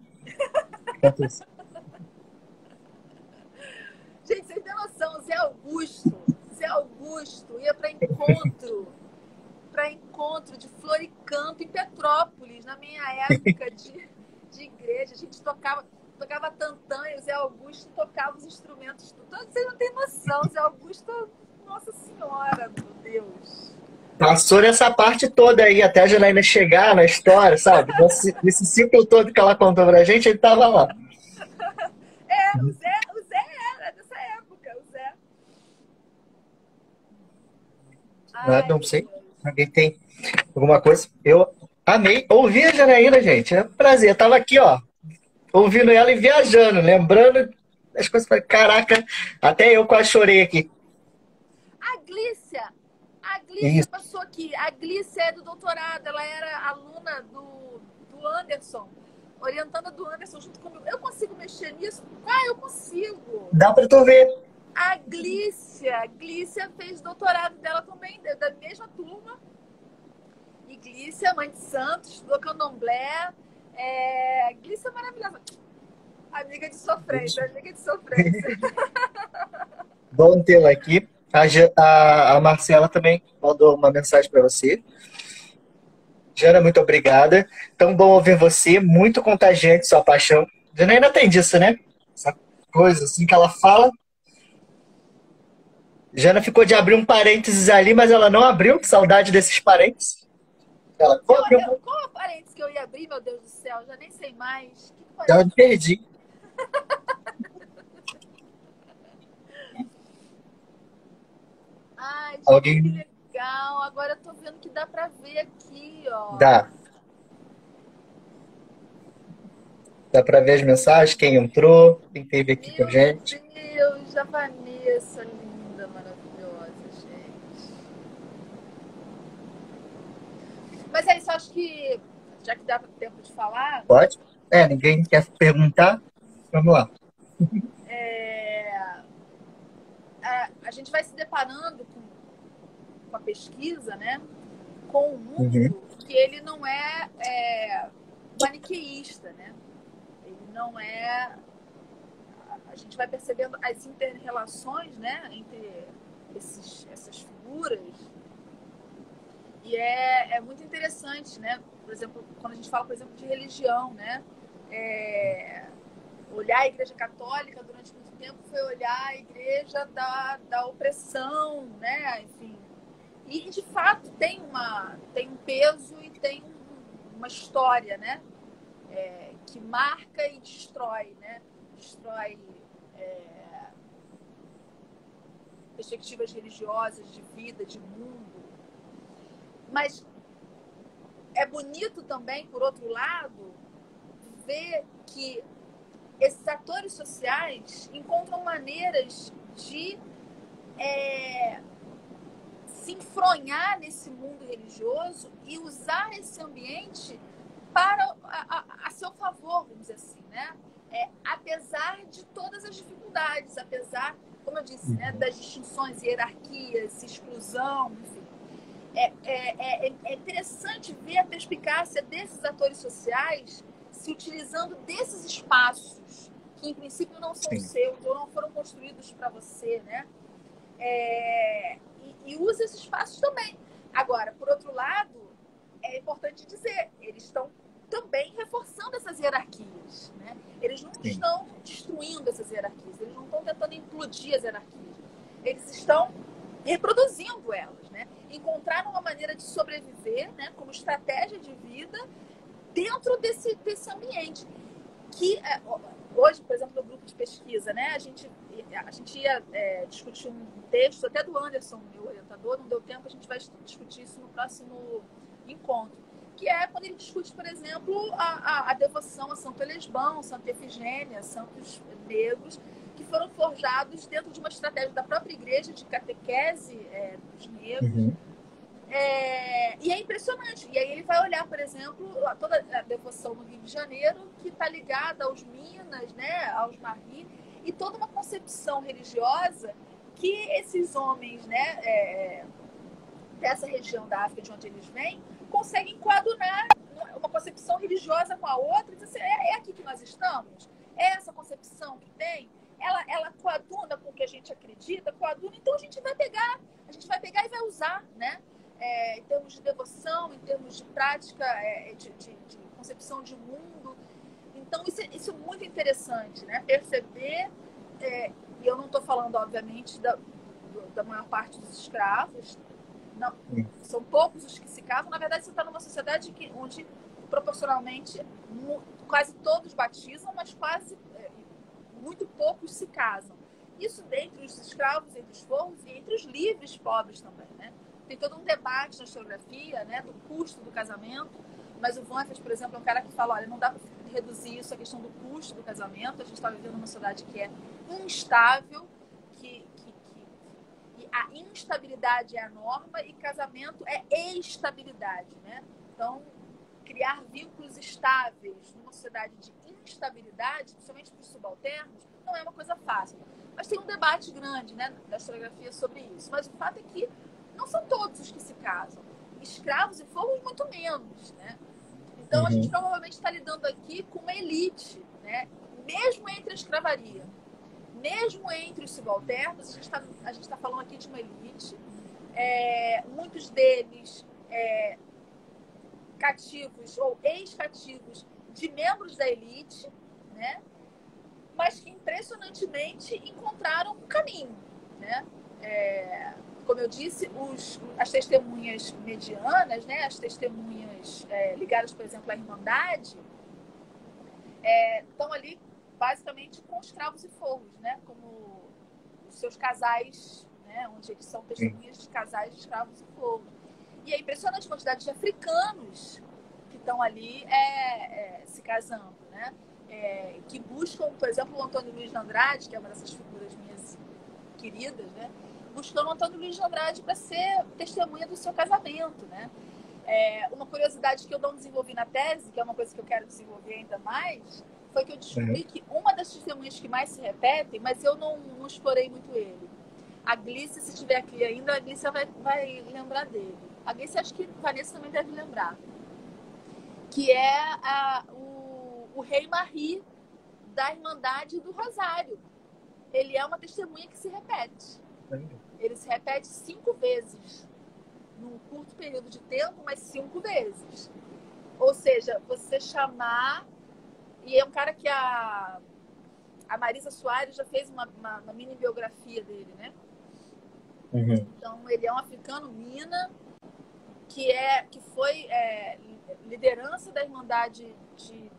Gente, vocês têm noção, Zé Augusto ia para encontro de Floricanto em Petrópolis, na minha época de igreja. A gente tocava tantã e o Zé Augusto tocava os instrumentos. Vocês não têm noção, Zé Augusto, Nossa Senhora, meu Deus. Passou nessa parte toda aí, até a Janaína chegar na história, sabe? Nesse ciclo todo que ela contou pra gente, ele tava lá. O Zé era dessa época, o Zé. Não sei. Alguém tem alguma coisa? Eu amei. Ouvi a Janaína, gente. É um prazer. Eu tava aqui, ó, ouvindo ela e viajando, lembrando as coisas. Caraca, até eu quase chorei aqui. A Glícia passou aqui. A Glícia é do doutorado. Ela era aluna do Anderson, orientanda do Anderson junto comigo. Eu consigo mexer nisso? Eu consigo. Dá pra tu ver. A Glícia fez doutorado dela também, da mesma turma. E Glícia, mãe de santos, estudou candomblé. Glícia é maravilhosa. Amiga de sofrência. Bom tê-la aqui. A Marcela também mandou uma mensagem para você. Jana, muito obrigada. Tão bom ouvir você. Muito contagiante sua paixão. Jana ainda tem disso, né? Essa coisa assim que ela fala. Jana ficou de abrir um parênteses ali, mas ela não abriu. Saudade desses parênteses. Ela ficou abriu. Qual a parênteses que eu ia abrir, meu Deus do céu? Já nem sei mais. Que Já me parênteses? perdi. Ai, gente, que Alguém legal. Agora eu tô vendo que dá pra ver aqui, ó. dá. Dá para ver as mensagens, quem entrou, quem esteve aqui com a Meu gente. Deus, a Vanessa, linda, maravilhosa, gente. Mas é isso, acho que, já que dá tempo de falar, Pode? É, ninguém quer perguntar? Vamos lá. é, a gente vai se deparando com a pesquisa, né? Com um Uhum. mundo que ele não é maniqueísta, né? Ele não é. A gente vai percebendo as inter-relações, né, entre essas figuras. E é muito interessante, né? Por exemplo, quando a gente fala, por exemplo, de religião, né? Olhar a Igreja Católica durante muito tempo foi olhar a Igreja da opressão, né? Enfim. E, de fato, tem um peso e tem uma história, né? Que marca e destrói, né? Destrói perspectivas religiosas, de vida, de mundo. Mas é bonito também, por outro lado, ver que esses atores sociais encontram maneiras de se enfronhar nesse mundo religioso e usar esse ambiente para a seu favor, vamos dizer assim, né? Apesar de todas as dificuldades, apesar, como eu disse, né, das distinções, hierarquias, exclusão, enfim. É interessante ver a perspicácia desses atores sociais se utilizando desses espaços que, em princípio, não são Sim. seus ou não foram construídos para você, né? E usa esses espaços também. Agora, por outro lado, é importante dizer, eles estão também reforçando essas hierarquias, né? Eles não Sim. estão destruindo essas hierarquias, eles não estão tentando implodir as hierarquias, eles estão reproduzindo elas, né? Encontraram uma maneira de sobreviver, né, como estratégia de vida dentro desse ambiente. Que hoje, por exemplo, no grupo de pesquisa, né, a gente ia discutir um texto até do Anderson, meu orientador, não deu tempo, a gente vai discutir isso no próximo encontro, que é quando ele discute, por exemplo, a devoção a Santo Elesbão, Santa Efigênia, santos negros, que foram forjados dentro de uma estratégia da própria igreja de catequese dos negros. Uhum. E é impressionante. E aí ele vai olhar, por exemplo, toda a devoção no Rio de Janeiro, que está ligada aos Minas, né, aos Marri, e toda uma concepção religiosa que esses homens, né, dessa região da África de onde eles vêm, conseguem coadunar uma concepção religiosa com a outra e dizer assim, é aqui que nós estamos? É essa concepção que tem? Ela coaduna com o que a gente acredita, coaduna, então a gente vai pegar e vai usar, né? Em termos de devoção, em termos de prática, de concepção de mundo. Então, isso é muito interessante, né? Perceber, e eu não estou falando, obviamente, da maior parte dos escravos, não, são poucos os que se casam. Na verdade, você está numa sociedade onde, proporcionalmente, quase todos batizam, mas muito poucos se casam. Isso dentre os escravos, entre os povos e entre os livres pobres também, né? Tem todo um debate na historiografia, né, do custo do casamento, mas o Vantas, por exemplo, é um cara que fala, olha, não dá para reduzir isso à questão do custo do casamento, a gente está vivendo numa sociedade que é instável, e a instabilidade é a norma e casamento é estabilidade, né? Então, criar vínculos estáveis numa sociedade de instabilidade, principalmente para os subalternos, não é uma coisa fácil. Mas tem um debate grande, né, da historiografia sobre isso. Mas o fato é que não são todos os que se casam. Escravos e fogos, muito menos, né? Então, a gente provavelmente está lidando aqui com uma elite, né? Mesmo entre a escravaria, mesmo entre os subalternos, a gente tá falando aqui de uma elite. Muitos deles cativos ou ex-cativos de membros da elite, né? Mas que impressionantemente encontraram um caminho, né? como eu disse, as testemunhas medianas, né, as testemunhas ligadas, por exemplo, à Irmandade, estão ali basicamente com os cravos e fogos, né, como os seus casais, né, onde eles são testemunhas de casais de escravos e fogos. E é impressionante a quantidade de africanos que estão ali se casando, né? Que buscam, por exemplo, o Antônio Luiz de Andrade, que é uma dessas figuras minhas queridas, né? Buscando o Antônio Luiz de Andrade para ser testemunha do seu casamento, né? Uma curiosidade que eu não desenvolvi na tese, que é uma coisa que eu quero desenvolver ainda mais, foi que eu descobri que uma das testemunhas que mais se repetem, mas eu não explorei muito ele. A Glícia, se estiver aqui ainda, a Glícia vai lembrar dele. A Glícia, acho que a Vanessa também deve lembrar. Que é o rei Marie da Irmandade do Rosário. Ele é uma testemunha que se repete. Ele se repete 5 vezes. Num curto período de tempo, mas 5 vezes. Ou seja, você chamar... E é um cara que a Marisa Soares já fez uma mini biografia dele, né? Uhum. Então, ele é um africano mina que foi liderança da Irmandade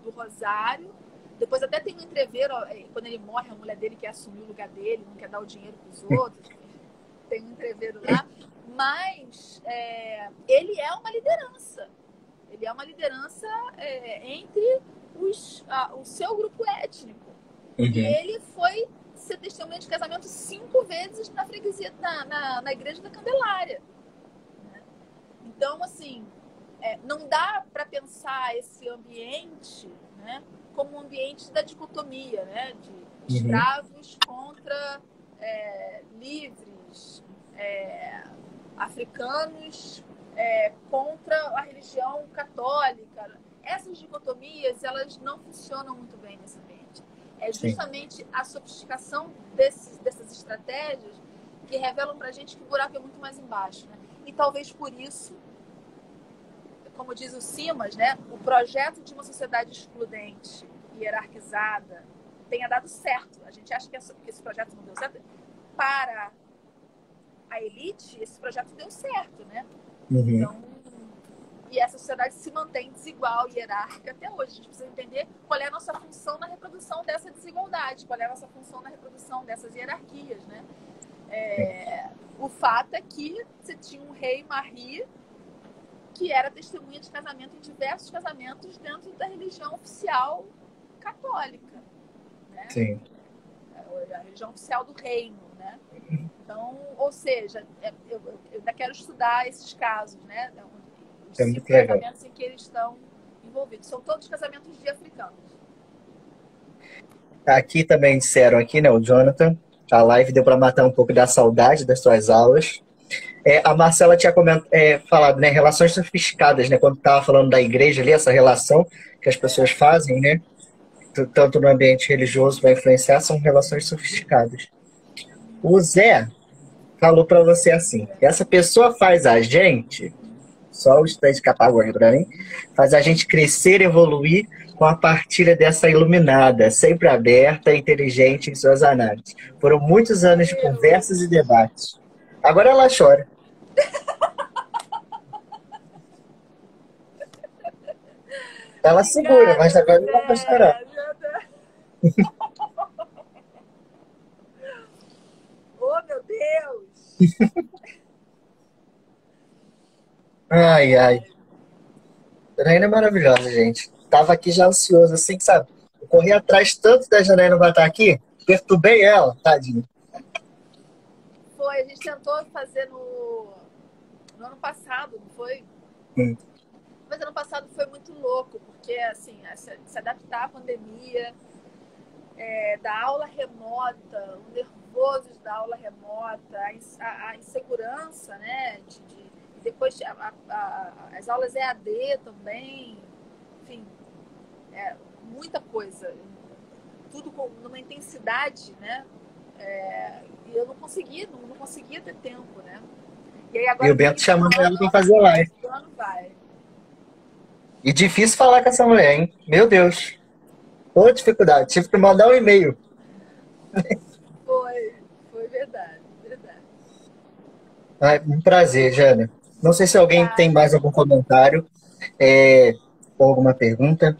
do Rosário. Depois até tem um entreveiro, quando ele morre, a mulher dele quer assumir o lugar dele, não quer dar o dinheiro para os outros. Tem um entreveiro lá. Mas ele é uma liderança. Ele é uma liderança entre o seu grupo étnico. Uhum. E ele foi ser testemunha de casamento 5 vezes na freguesia, na igreja da Candelária. Então, assim, não dá para pensar esse ambiente, né, como um ambiente da dicotomia, né, de escravos contra livres, africanos contra a religião católica. Essas dicotomias, elas não funcionam muito bem nesse ambiente. É justamente a sofisticação dessas estratégias que revelam para a gente que o buraco é muito mais embaixo, né? E talvez por isso, como diz o Simas, né, o projeto de uma sociedade excludente e hierarquizada tenha dado certo. A gente acha que esse projeto não deu certo. Para a elite, esse projeto deu certo, né? Uhum. Então, e essa sociedade se mantém desigual e hierárquica até hoje. A gente precisa entender qual é a nossa função na reprodução dessa desigualdade, qual é a nossa função na reprodução dessas hierarquias, né? O fato é que você tinha um rei Marie que era testemunha de casamento em diversos casamentos dentro da religião oficial católica, né? Sim. A religião oficial do reino, né? Então, ou seja, eu ainda quero estudar esses casos, né? Os 5 casamentos em que eles estão envolvidos. São todos casamentos de africanos. Aqui também disseram aqui, né, o Jonathan, a live deu para matar um pouco da saudade das suas aulas. A Marcela tinha falado, né, relações sofisticadas, né, quando estava falando da igreja ali, essa relação que as pessoas fazem, né, tanto no ambiente religioso vai influenciar, são relações sofisticadas. O Zé falou para você assim, essa pessoa faz a gente, só o estante capa gordo para mim, faz a gente crescer, evoluir com a partilha dessa iluminada, sempre aberta e inteligente em suas análises. Foram muitos anos de conversas e debates. Agora ela chora. Ela segura, mas agora não vai chorar. Oh, meu Deus! Ai, ai. Janaína é maravilhosa, gente. Tava aqui já ansioso, assim, sabe? Eu corri atrás tanto da Janaína vai estar aqui, perturbei ela, tadinha. Foi, a gente tentou fazer no ano passado, não foi? Mas ano passado foi muito louco, porque, assim, se adaptar à pandemia, da aula remota, o nervoso da aula remota, a insegurança, né, depois as aulas EAD também, enfim, muita coisa, tudo numa intensidade, né, e eu não conseguia ter tempo, né. E aí agora o Bento chamando ela para fazer live. Vai. E difícil falar com essa mulher, hein? Meu Deus. Toda dificuldade. Tive que mandar um e-mail. Foi verdade. Ah, um prazer, Jana. Não sei se alguém tem Obrigada. mais algum comentário ou alguma pergunta.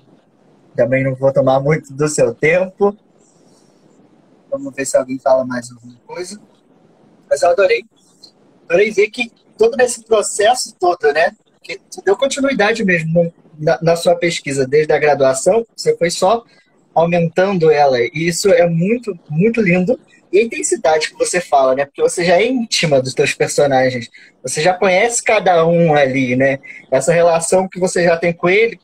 Também não vou tomar muito do seu tempo. Vamos ver se alguém fala mais alguma coisa. Mas eu adorei ver que todo esse processo todo, né? Que você deu continuidade mesmo na sua pesquisa, desde a graduação, você foi só aumentando ela. E isso é muito, muito lindo. E a intensidade que você fala, né? Porque você já é íntima dos seus personagens. Você já conhece cada um ali, né? Essa relação que você já tem com ele,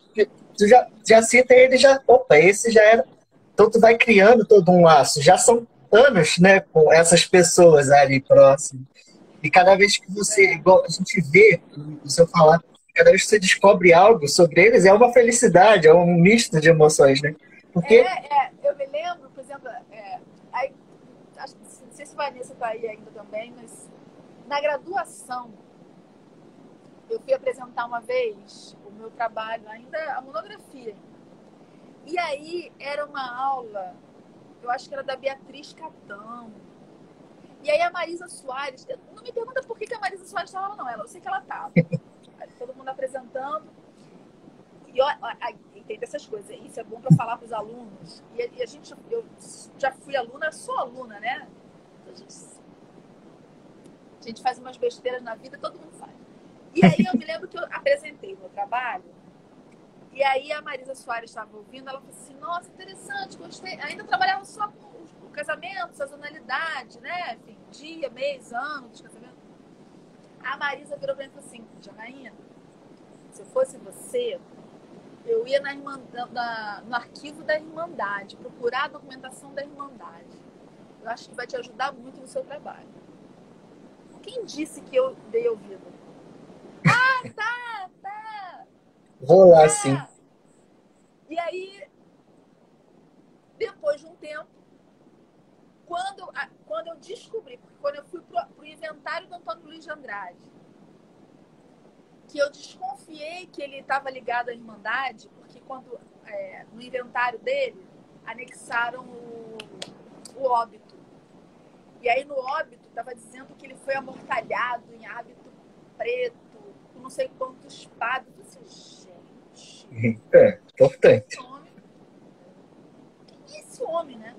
tu já cita ele, já, opa, esse já era. Então tu vai criando todo um laço. Já são anos, né, com essas pessoas ali próximas. E cada vez que você, igual a gente vê o seu falar, cada vez que você descobre algo sobre eles, é uma felicidade, é um misto de emoções, né? Porque Eu me lembro, por exemplo, aí, não sei se Vanessa está aí ainda também, mas na graduação, eu fui apresentar uma vez o meu trabalho, ainda a monografia. E aí era uma aula, eu acho que era da Beatriz Catão. E aí a Marisa Soares, não me pergunta por que a Marisa Soares estava lá, não. Eu sei que ela estava. Todo mundo apresentando. E tem dessas coisas. Isso é bom para falar para os alunos. E a gente, eu já fui aluna, sou aluna, né? A gente faz umas besteiras na vida, todo mundo faz. E aí eu me lembro que eu apresentei o meu trabalho. E aí a Marisa Soares estava ouvindo, ela falou assim, nossa, interessante, gostei. Ainda trabalhava só com o casamento, sazonalidade, né? Enfim, dia, mês, ano dos casamentos. A Marisa virou pra mim e falou assim, Janaína, se eu fosse você, eu ia no arquivo da Irmandade, procurar a documentação da Irmandade. Eu acho que vai te ajudar muito no seu trabalho. Quem disse que eu dei ouvido? Ah, tá. vou lá sim. Ah. E aí, depois de um tempo, quando eu descobri, porque quando eu fui pro inventário do Antônio Luiz de Andrade, que eu desconfiei que ele estava ligado à Irmandade, porque quando no inventário dele anexaram o óbito. E aí no óbito estava dizendo que ele foi amortalhado em hábito preto, com não sei quantos padres. Eu disse, gente, É, importante. esse homem, quem é esse homem, né?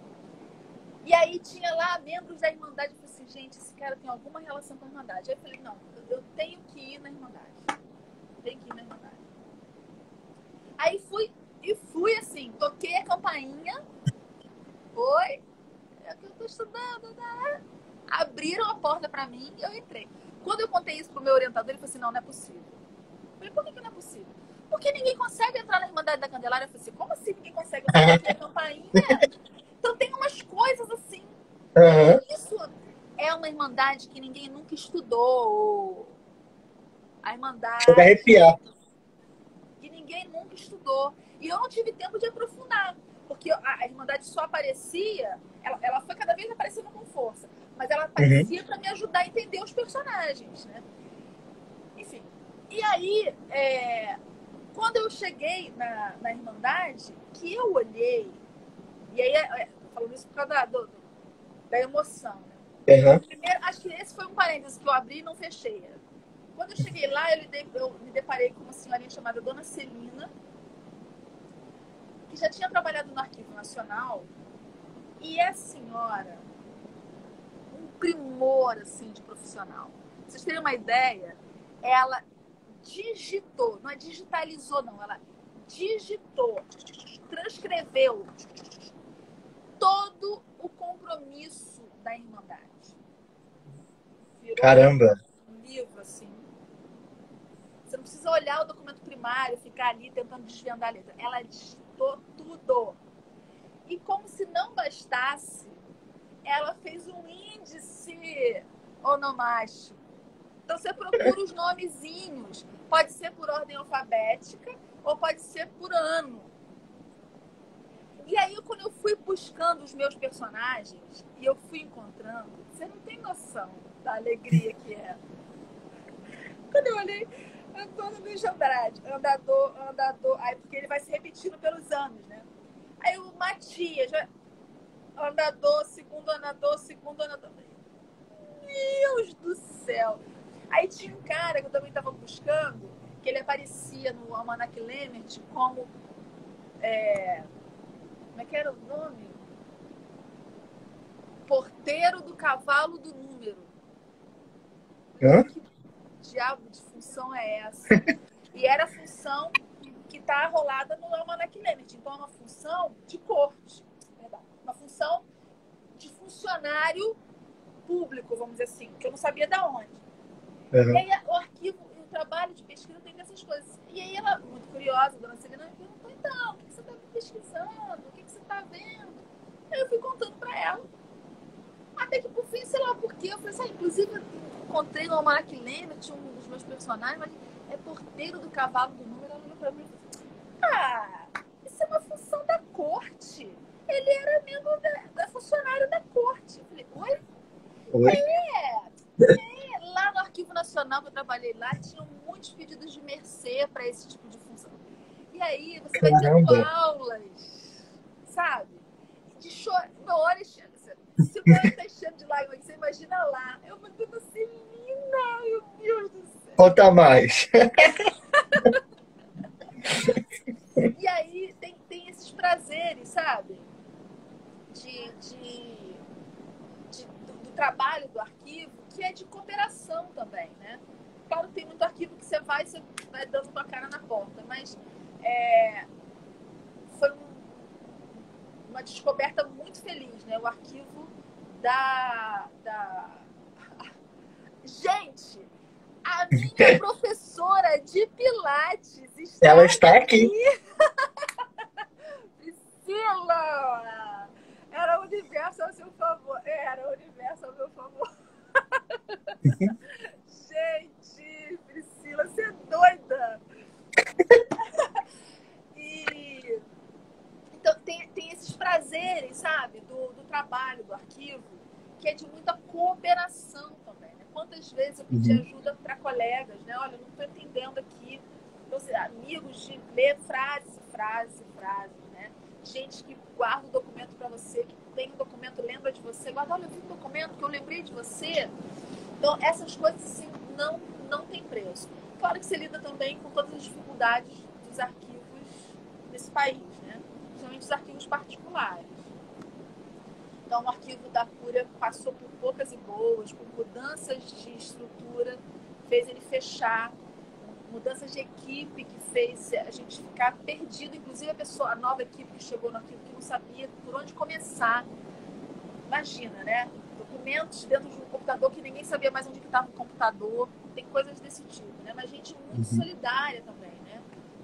E aí tinha lá membros da Irmandade. Eu falei assim, gente, esse cara tem alguma relação com a Irmandade. Aí eu falei, não, eu tenho que ir na Irmandade. Tem que ir na Irmandade. Aí fui assim, toquei a campainha. Oi, é que eu tô estudando, né? Abriram a porta pra mim e eu entrei. Quando eu contei isso pro meu orientador, ele falou assim, não é possível. Eu falei, por que não é possível? Porque ninguém consegue entrar na Irmandade da Candelária. Eu falei assim, como assim ninguém consegue? Eu toquei a campainha. Então tem umas coisas assim. Uhum. Isso é uma Irmandade que ninguém nunca estudou. A Chega a Irmandade arrepiar. que ninguém nunca estudou. E eu não tive tempo de aprofundar, porque a Irmandade só aparecia, ela foi cada vez aparecendo com força, mas ela Uhum. aparecia para me ajudar a entender os personagens, né? Enfim. E aí, quando eu cheguei na Irmandade, que eu olhei, e aí, falando isso por causa da emoção, né? Uhum. Primeiro, acho que esse foi um parênteses que eu abri e não fechei. Quando eu cheguei lá, eu me deparei com uma senhorinha chamada Dona Celina, que já tinha trabalhado no Arquivo Nacional, e é senhora, um primor assim de profissional. Pra vocês terem uma ideia, ela digitou, não é digitalizou não, ela digitou, transcreveu todo o compromisso da Irmandade. Virou Caramba. um livro assim. Você não precisa olhar o documento primário, ficar ali tentando desvendar a letra. Ela digitou tudo. E como se não bastasse, ela fez um índice onomástico. Então você procura os nomezinhos. Pode ser por ordem alfabética ou pode ser por ano. E aí, quando eu fui buscando os meus personagens e eu fui encontrando, você não tem noção da alegria que é. Quando eu olhei, Antônio Luiz de Andrade, andador, aí porque ele vai se repetindo pelos anos, né? Aí o Matias, andador, segundo andador. Deus do céu! Aí tinha um cara que eu também estava buscando, que ele aparecia no Almanac Lemmert como... como é que era o nome? Porteiro do Cavalo do Número. Hã? Que diabo de função é essa? E era a função que está rolada no Almanac Lemmert. Então, é uma função de corte. Uma função de funcionário público, vamos dizer assim, que eu não sabia de onde. Uhum. E aí, o arquivo, o trabalho de pesquisa tem dessas coisas. E aí, ela, muito curiosa, a dona Celina, me perguntou, então, o que você está pesquisando? O que você está vendo? Aí eu fui contando para ela. Até que, por fim, sei lá por quê, eu falei assim, inclusive, eu encontrei no Almanac Lemmert, um dos meus personagens, mas é porteiro do cavalo do número. Ela olhou pra mim e falou, isso é uma função da corte. Ele era membro da funcionário da corte. Eu falei, oi? Oi? Lá no Arquivo Nacional, que eu trabalhei lá, tinham muitos pedidos de mercê para esse tipo de função. E aí, você vai tendo Caramba. aulas, sabe? De chorar. Meu olho enchendo. Se o meu olho tá enchendo de lágrimas, você imagina lá. Eu mandando assim, menina, meu Deus do céu. Conta mais. E aí, tem esses prazeres, sabe? Do trabalho do arquivo, que é de cooperação também, né? Claro que tem muito arquivo que você vai dando tua cara na porta, mas foi uma descoberta muito feliz, né? O arquivo da... Gente, a minha professora de Pilates Ela está está aqui. Priscila! Era o universo ao seu favor. Era o universo ao meu favor. Gente, Priscila, você é doida! E então tem esses prazeres, sabe, do trabalho, do arquivo, que é de muita cooperação também, né? Quantas vezes eu pedi ajuda para colegas, né? Olha, eu não estou entendendo aqui. Então, amigos de ler frase, né? Gente que guarda o documento para você, que tem um documento, lembra de você, guarda, olha, eu vi um documento que eu lembrei de você. Então, essas coisas, assim, não tem preço. Claro que você lida também com todas as dificuldades dos arquivos desse país, né? Principalmente os arquivos particulares. Então, o arquivo da Cúria passou por poucas e boas, por mudanças de estrutura, fez ele fechar, mudanças de equipe que fez a gente ficar perdido, inclusive a nova equipe que chegou no arquivo que não sabia por onde começar. Imagina, né? Documentos dentro de um computador que ninguém sabia mais onde estava o computador, tem coisas desse tipo, né? Mas gente muito solidária também, né?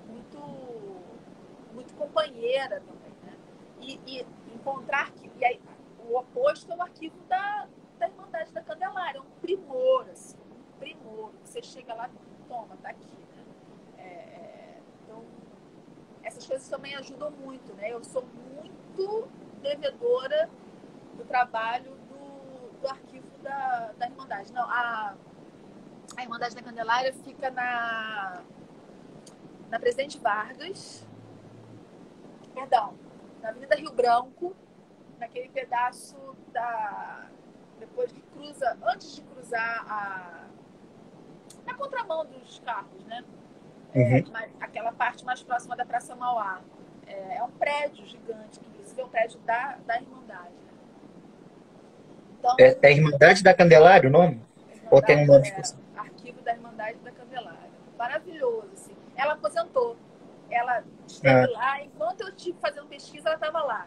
Muito companheira também, né? E encontrar que... E aí, o oposto é o arquivo da Irmandade da Candelária, é um primor, assim, um primor. Você chega lá e toma, tá aqui, né? Então, essas coisas também ajudam muito, né? Eu sou muito devedora do trabalho do arquivo da Irmandade. Não, a Irmandade da Candelária fica na Presidente Vargas, perdão, na Avenida Rio Branco, naquele pedaço depois que cruza, antes de cruzar na contramão dos carros, né? Aquela parte mais próxima da Praça Mauá. É um prédio gigante, que inclusive é um prédio da Irmandade. Né? Então, É a Irmandade da Candelária o nome? Ou tem um nome específico? Arquivo da Irmandade da Candelária. Maravilhoso, assim. Ela aposentou. Ela esteve lá. Enquanto eu estive fazendo pesquisa, ela estava lá.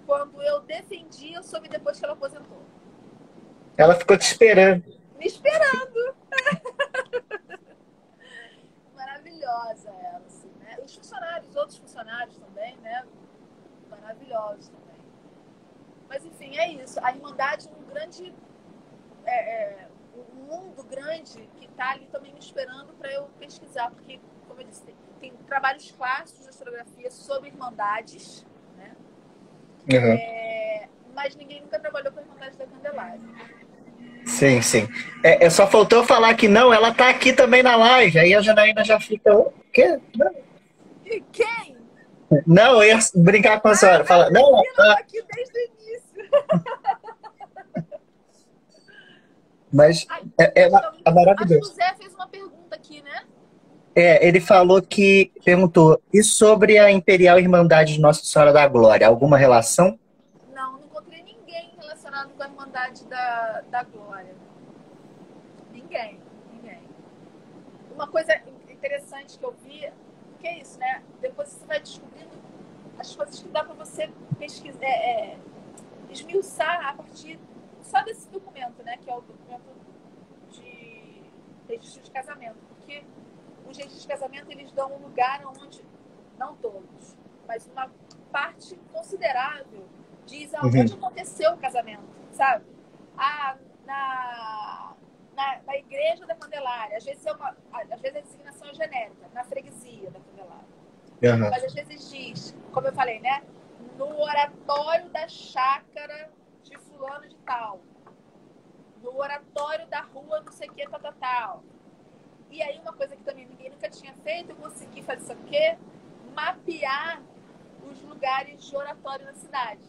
Quando eu defendi, eu soube depois que ela aposentou. Ela ficou te esperando. Me esperando. Maravilhosa ela, assim, né? Os outros funcionários também, né? Maravilhosos também. Mas, enfim, é isso. A Irmandade é um grande... um mundo grande que está ali também me esperando para eu pesquisar, porque, como eu disse, tem trabalhos clássicos de historiografia sobre irmandades, né? Mas ninguém nunca trabalhou com a Irmandade da Candelária. Sim, sim. Só faltou falar que não, ela tá aqui também na live. Aí a Janaína já fica. O quê? E quem? Não, eu ia brincar com a senhora. Fala, não, ela tá aqui desde o início. Mas Ai, é acho que o maravilhoso. Zé fez uma pergunta aqui, né? Ele falou que perguntou, e sobre a Imperial Irmandade de Nossa Senhora da Glória, alguma relação? Não encontrei ninguém relacionado com a Irmandade da Glória. Ninguém, ninguém. Uma coisa interessante que eu vi, que é isso, né? Depois você vai descobrindo as coisas que dá para você pesquisar, esmiuçar a partir só desse documento, né? Que é o documento de registro de casamento. Porque os registros de casamento, eles dão um lugar onde, não todos, mas uma parte considerável diz aonde Uhum. aconteceu o casamento, sabe? Ah, na igreja da Candelária, às vezes a designação é genérica, na freguesia da Candelária. Aham. Mas às vezes diz, como eu falei, né? No oratório da chácara de fulano de tal, no oratório da rua não sei o que, tal. E aí uma coisa que também ninguém nunca tinha feito, eu consegui fazer isso aqui, mapear os lugares de oratório na cidade,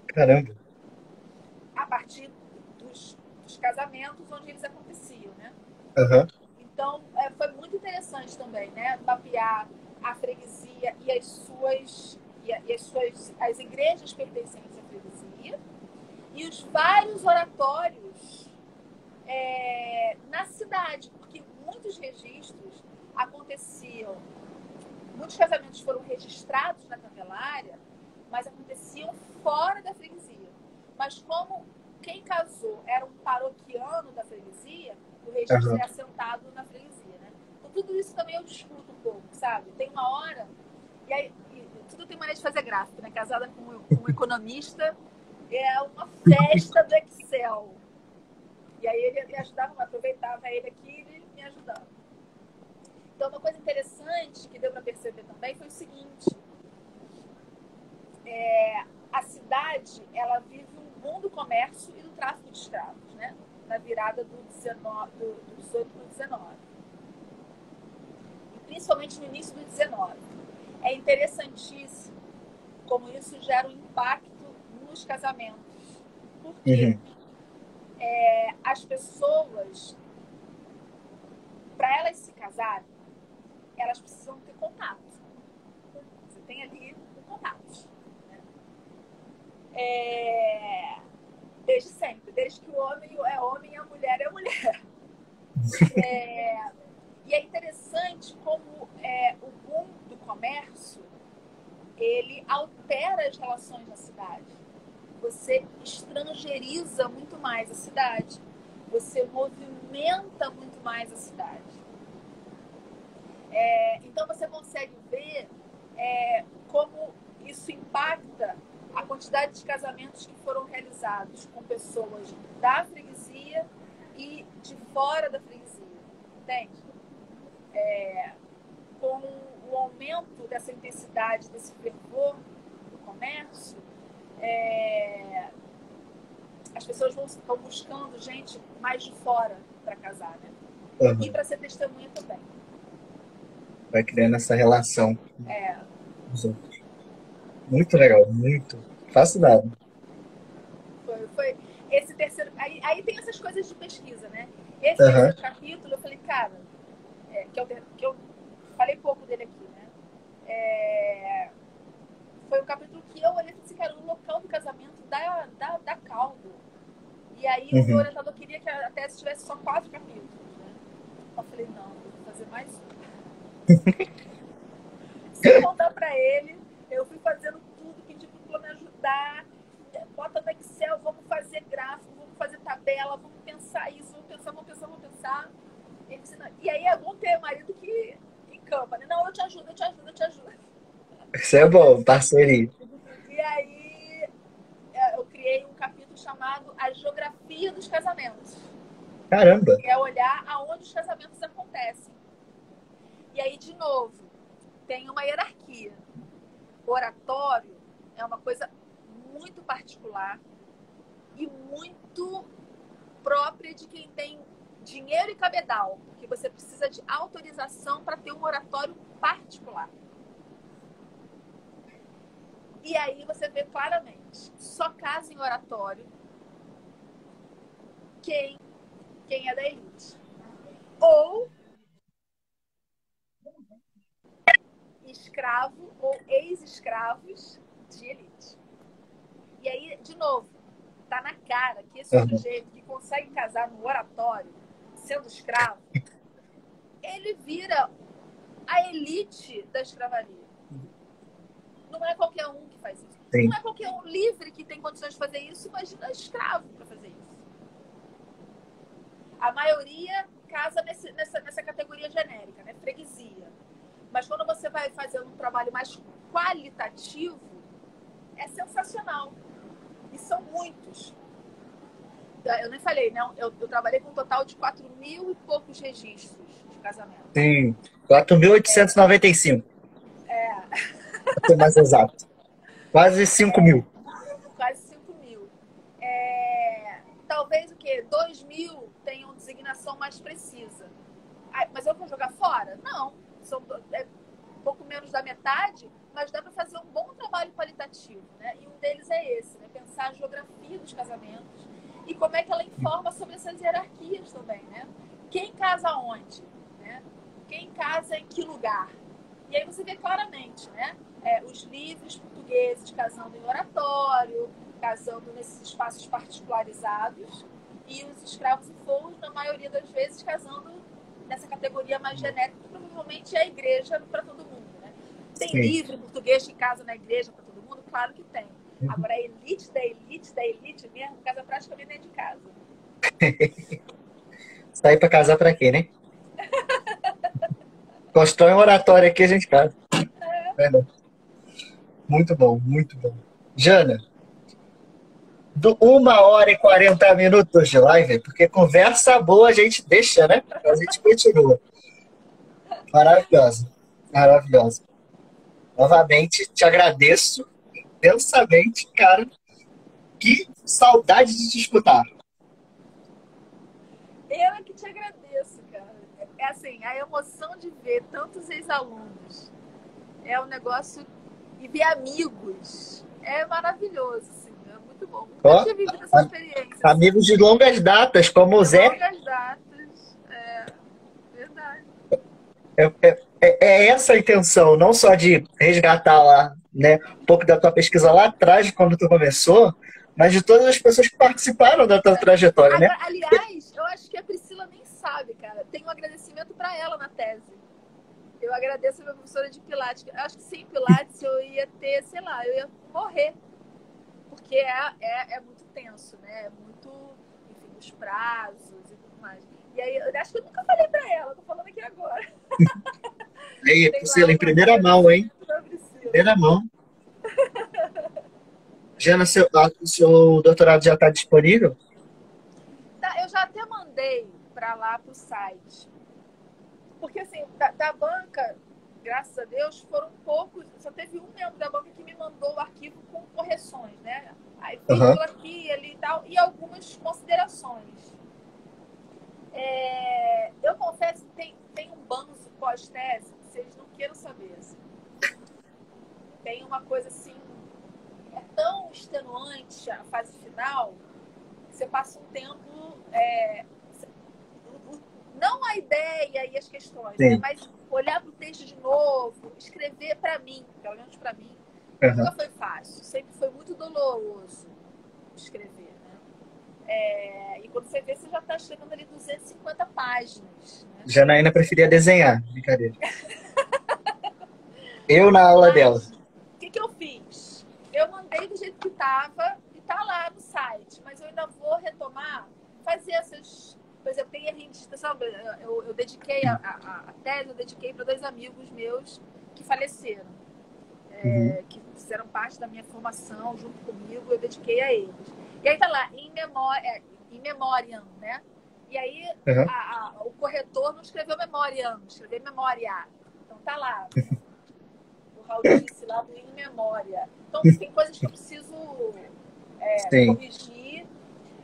Caramba. a partir dos casamentos onde eles aconteciam, né? Aham. Então, foi muito interessante também, né? Mapear a freguesia e as igrejas pertencentes à freguesia e os vários oratórios na cidade, porque muitos registros aconteciam, muitos casamentos foram registrados na Candelária, mas aconteciam fora da freguesia. Mas como quem casou era um paroquiano da freguesia, o registro Aham. é assentado na freguesia, né? Então tudo isso também eu discuto um pouco, sabe? Tem uma hora, e aí tudo tem maneira de fazer gráfico, né? Casada com um economista, é uma festa do Excel. E aí ele me ajudava, eu aproveitava ele aqui e ele me ajudava. Então, uma coisa interessante que deu para perceber também foi o seguinte: a cidade ela vive um boom do comércio e do tráfico de escravos, né? Na virada do 18 para o 19. E principalmente no início do 19. É interessantíssimo como isso gera um impacto nos casamentos. Por quê? Uhum. As pessoas, para elas se casarem, elas precisam ter contato. Você tem ali um contato. Né? Desde sempre, desde que o homem é homem e a mulher é mulher. E é interessante como o boom do comércio ele altera as relações na cidade. Você estrangeiriza muito mais a cidade. Você movimenta muito mais a cidade. Então você consegue ver como isso impacta a quantidade de casamentos que foram realizados com pessoas da freguesia e de fora da freguesia. Entende? Com o aumento dessa intensidade, desse fervor do comércio, as pessoas estão buscando gente mais de fora para casar, né? E Aham. para ser testemunha também. Vai criando essa relação com É, os outros. Muito legal, muito. Fascinado. foi esse terceiro. Aí tem essas coisas de pesquisa, né? Esse Aham. terceiro capítulo, eu falei, cara, que eu falei pouco dele aqui, né? Foi um capítulo que eu olhei e falei assim, cara, o local do casamento dá caldo. E aí o meu Uhum. orientador queria que a tese tivesse só 4 capítulos, né? Eu falei, não, eu vou fazer mais um. Sem contar para ele, eu fui fazendo tudo, pedi para me ajudar. Bota no Excel, vamos fazer gráfico, vamos fazer tabela, vamos pensar isso, vamos pensar. Ele disse, não. E aí é bom ter marido que encampa, né? Não, eu te ajudo, eu te ajudo, eu te ajudo. Isso é bom, parceria. E aí eu criei um capítulo chamado A Geografia dos Casamentos, Caramba. que é olhar aonde os casamentos acontecem. E aí, de novo, tem uma hierarquia. O oratório é uma coisa muito particular e muito própria de quem tem dinheiro e cabedal, porque você precisa de autorização para ter um oratório particular. E aí você vê claramente, só casa em oratório quem quem é da elite. Ou escravo ou ex-escravos de elite. E aí, de novo, tá na cara que esse sujeito que consegue casar no oratório, sendo escravo, ele vira a elite da escravaria. Não é qualquer um que faz isso. Sim. Não é qualquer um livre que tem condições de fazer isso, imagina escravo para fazer isso. A maioria casa nessa categoria genérica, né? Freguesia. Mas quando você vai fazer um trabalho mais qualitativo, é sensacional. E são muitos. Eu nem falei, né? Eu trabalhei com um total de 4.000 e poucos registros de casamento. Sim, 4.895. Para ser mais exato. Quase 5.000. Quase 5.000. Talvez o quê? 2.000 tenham designação mais precisa. Mas eu vou jogar fora? Não. São um pouco menos da metade, mas dá para fazer um bom trabalho qualitativo, né? E um deles é esse, né? Pensar a geografia dos casamentos e como é que ela informa sobre essas hierarquias também, né? Quem casa onde, né? Quem casa em que lugar? E aí você vê claramente, né? Os livres portugueses casando em oratório, casando nesses espaços particularizados, e os escravos e forros, na maioria das vezes, casando nessa categoria mais genérica, que provavelmente é a igreja para todo mundo, né? Tem Sim. livre português que casa na igreja para todo mundo? Claro que tem. Agora, a elite da elite mesmo, casa praticamente dentro de casa. Sair para casar para quê, né? Constrói um oratório aqui, a gente casa. Verdade. Muito bom, muito bom. Jana, 1 hora e 40 minutos de live, porque conversa boa a gente deixa, né? A gente continua. Maravilhosa, maravilhosa. Novamente, te agradeço intensamente, cara. Que saudade de te escutar. Eu é que te agradeço, cara. É assim, a emoção de ver tantos ex-alunos é um negócio... E ver amigos é maravilhoso, assim. É muito bom. Nunca tinha vivido essa experiência. Amigos de longas datas, como o Zé. De longas datas, verdade. É essa a intenção, não só de resgatar lá, né, um pouco da tua pesquisa lá atrás, quando tu começou, mas de todas as pessoas que participaram da tua trajetória, né? Aliás, eu acho que a Priscila nem sabe, cara. Tem um agradecimento para ela na tese. Eu agradeço a minha professora de Pilates. Eu acho que sem Pilates eu ia ter, sei lá, eu ia morrer. Porque é muito tenso, né? É muito, enfim, os prazos e tudo mais. E aí, eu acho que eu nunca falei pra ela, tô falando aqui agora. Aí, Priscila, em primeira mão, hein? Primeira mão. Jana, seu doutorado já está disponível? Tá, eu já até mandei para lá pro site. Porque, assim, da banca, graças a Deus, foram poucos. Só teve um membro da banca que me mandou o arquivo com correções, né? Aí, vírgula aqui, ali e tal, e algumas considerações. Eu confesso que tem um banzo pós-tese que vocês não queiram saber. Assim. Tem uma coisa assim, é tão extenuante a fase final, que você passa um tempo... não a ideia e as questões, né? Mas olhar para o texto de novo, escrever para mim, pelo menos para mim, nunca foi fácil. Sempre foi muito doloroso escrever, né? E quando você vê, você já está escrevendo ali 250 páginas. Né? Janaína preferia desenhar, brincadeira. Eu na aula dela. O que eu fiz? Eu mandei do jeito que estava e está lá no site, mas eu ainda vou retomar, fazer essas... Por exemplo, tem a gente, sabe, eu dediquei a tese, eu dediquei para 2 amigos meus que faleceram, que fizeram parte da minha formação junto comigo, eu dediquei a eles. E aí tá lá, in memoriam, né? E aí o corretor não escreveu memoriam, escreveu memoria. Então tá lá, o Raul disse lá do in memória. Então tem coisas que eu preciso corrigir.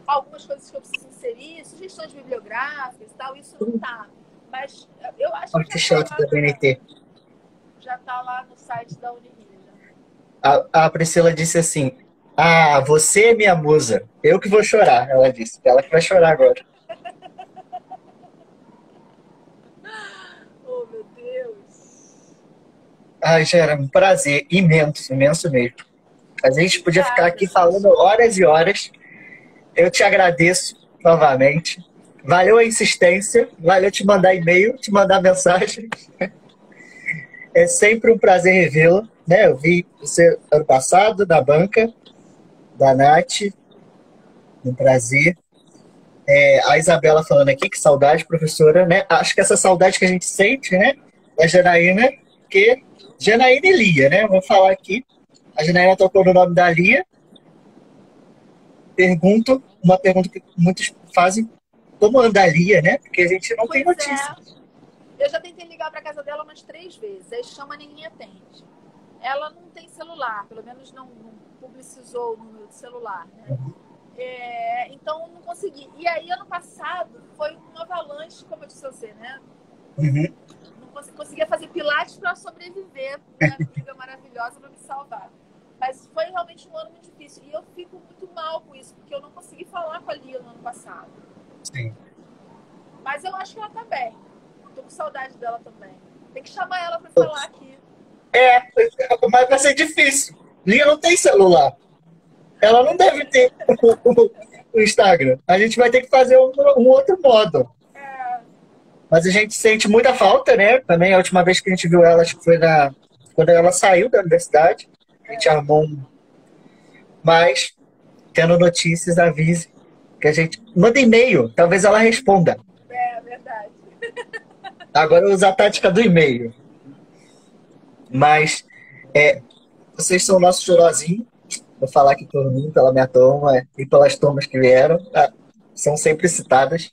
Algumas coisas que eu preciso inserir, sugestões bibliográficas e tal, isso não tá. Mas eu acho que já tá lá no site da Unirio. A Priscila disse assim, você é minha musa, eu que vou chorar, ela disse. Ela que vai chorar agora. Ai, Gera, um prazer imenso, imenso mesmo. A gente podia ficar Obrigada, aqui gente. falando horas e horas. Eu te agradeço novamente. Valeu a insistência, valeu te mandar e-mail, te mandar mensagem. É sempre um prazer revê-la. Né? Eu vi você ano passado na banca da Nath, um prazer. A Isabela falando aqui, que saudade, professora, né? Acho que essa saudade que a gente sente, né? Da Janaína, que Janaína e Lia, né? Vou falar aqui. A Janaína tocou no nome da Lia. Uma pergunta que muitos fazem, como anda a Lia, né? Porque a gente não tem Pois notícia. é, eu já tentei ligar para casa dela umas 3 vezes. Aí chama, ninguém atende. Ela não tem celular, pelo menos não publicizou o número de celular, né? Então não consegui. E aí, ano passado, foi um avalanche, como eu disse a você, né? Uhum. Não conseguia fazer pilates para sobreviver. Minha amiga maravilhosa para me salvar. Mas foi realmente um ano muito difícil. E eu fico muito mal com isso, porque eu não consegui falar com a Lia no ano passado. Sim. Mas eu acho que ela tá bem. Tô com saudade dela também. Tem que chamar ela para falar aqui. É, mas vai ser difícil. Lia não tem celular. Ela não deve ter o Instagram. A gente vai ter que fazer um outro modo. É, Mas a gente sente muita falta, né? Também a última vez que a gente viu ela, acho que foi quando ela saiu da universidade. A gente armou um. Mas, tendo notícias, avise que a gente. Manda e-mail, talvez ela responda. é verdade. Agora eu vou usar a tática do e-mail. Mas vocês são o nosso chorozinho. Vou falar aqui por mim, pela minha turma e pelas turmas que vieram. São sempre citadas.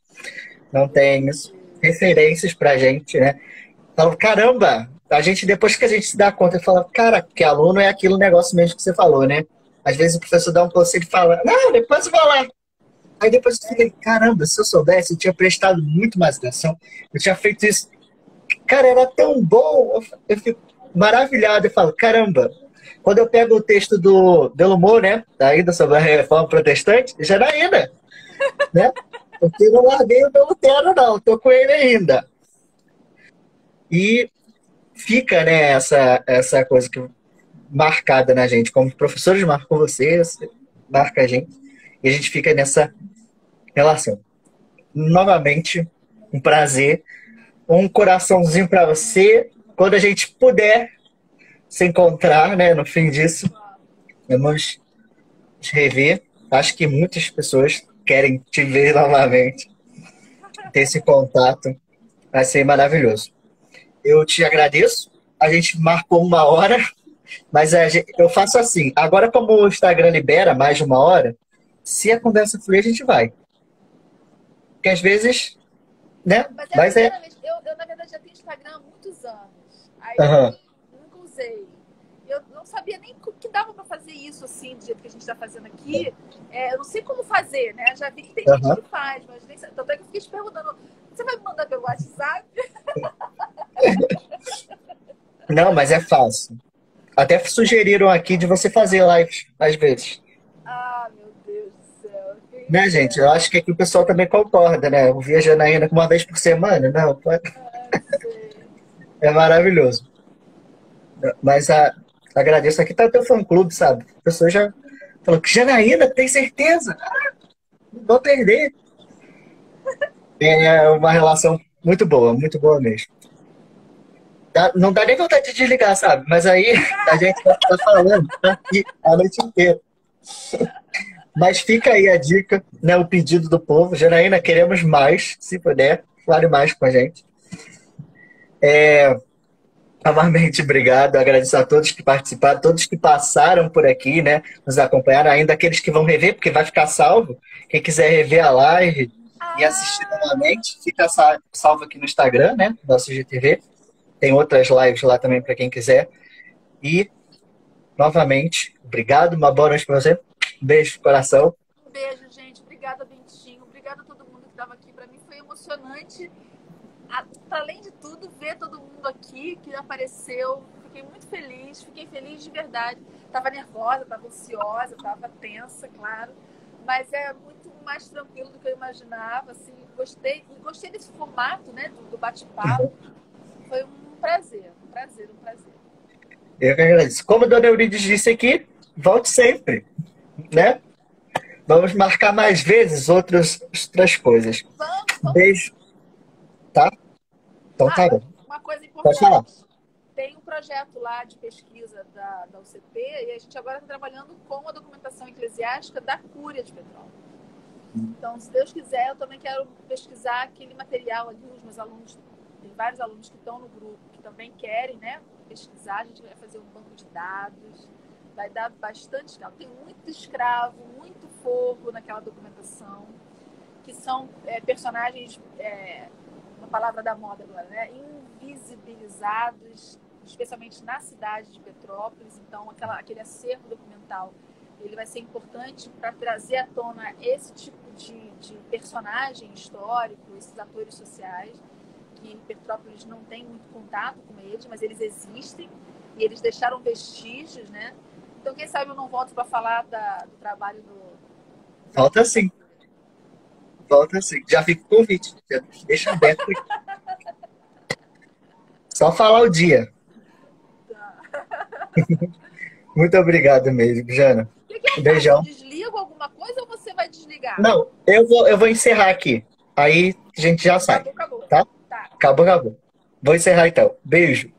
Não tem isso. Referências pra gente, né? Falo, caramba, a gente, depois que a gente se dá conta, fala, cara, que aluno é aquilo negócio mesmo que você falou, né? Às vezes o professor dá um conselho e fala, não, depois eu vou lá. Aí depois eu fiquei, caramba, se eu soubesse, eu tinha prestado muito mais atenção, eu tinha feito isso. Cara, era tão bom, eu fico maravilhado e falo, caramba, quando eu pego o texto do Delumor, né, ainda sobre a reforma protestante, já era ainda, né? Porque eu não larguei o meu Lutero, não, tô com ele ainda. E fica, né, essa coisa que marcada na gente, como professores marcam você marca a gente, e a gente fica nessa relação. Novamente, um prazer, um coraçãozinho para você. Quando a gente puder se encontrar, né, no fim disso, vamos rever. Acho que muitas pessoas querem te ver novamente, ter esse contato, vai ser maravilhoso. Eu te agradeço. A gente marcou 1 hora, mas eu faço assim. Agora, como o Instagram libera mais de 1 hora, se a conversa fluir, a gente vai. Porque às vezes, né? Mas é a Mas é. primeira vez. Eu, na verdade, já tenho Instagram há muitos anos. Aí eu Aham, nunca usei. Eu não sabia nem que dava para fazer isso assim, do jeito que a gente está fazendo aqui. Eu não sei como fazer, né? Já vi que tem gente aham. que faz, mas nem sei. Tanto é que eu fiquei te perguntando: você vai me mandar pelo WhatsApp? Não, mas é fácil. Até sugeriram aqui de você fazer lives, às vezes. Ah, meu Deus do céu. Quem me Né, gente? Eu dera. acho que aqui o pessoal também concorda, né? Eu vi a Janaína 1 vez por semana. Não, Ah, não sei. é maravilhoso. Mas agradeço. Aqui tá o teu fã-clube, sabe? A pessoa já falou que Janaína, tem certeza? Não vou perder. É uma relação muito boa mesmo. Não dá nem vontade de desligar, sabe? Mas aí a gente vai ficar falando aqui a noite inteira. Mas fica aí a dica, né? O pedido do povo. Janaína, queremos mais, se puder. Fale mais com a gente. Novamente, obrigado. Agradeço a todos que participaram, todos que passaram por aqui, né? Nos acompanharam, ainda aqueles que vão rever, porque vai ficar salvo. Quem quiser rever a live e assistir Ah, novamente, fica salvo aqui no Instagram, né? Nosso GTV. Tem outras lives lá também para quem quiser. E, novamente, obrigado. Uma boa noite para você. Beijo no coração. um beijo, gente. Obrigada, Bentinho. Obrigada a todo mundo que estava aqui. Para mim foi emocionante. Além de tudo, ver todo mundo aqui que apareceu. Fiquei muito feliz. Fiquei feliz de verdade. Tava nervosa, tava ansiosa, tava tensa, claro. Mas é muito mais tranquilo do que eu imaginava. Assim, gostei. E gostei desse formato, né? Do bate-papo. Foi um prazer, um prazer, um prazer. Eu que agradeço. Como a dona Eurides disse aqui, volte sempre, né? Vamos marcar mais vezes outras coisas. Vamos. Beijo, tá? Então tá bom. Uma coisa Pode falar. importante. Tem um projeto lá de pesquisa da UCP e a gente agora está trabalhando com a documentação eclesiástica da Cúria de Petrópolis. Então, se Deus quiser, eu também quero pesquisar aquele material ali, os meus alunos, tem vários alunos que estão no grupo, que também querem, né, pesquisar, a gente vai fazer um banco de dados, vai dar bastante escravo. Tem muito escravo, muito forro naquela documentação, que são personagens, uma palavra da moda agora, né, invisibilizados, especialmente na cidade de Petrópolis. Então, aquele acervo documental ele vai ser importante para trazer à tona esse tipo de personagem histórico, esses atores sociais, que Petrópolis não tem muito contato com eles, mas eles existem e eles deixaram vestígios, né? Então, quem sabe eu não volto para falar do trabalho do... Volta sim. Volta sim. Já fica o convite. Já deixa aberto aqui. Só falar o dia. Muito obrigado mesmo, Jana. O que eu Beijão. faço? Desligo alguma coisa ou você vai desligar? Não, eu vou encerrar aqui. Aí a gente já sai. Acabou. Tá? Tá. Acabou. Vou encerrar então. Beijo.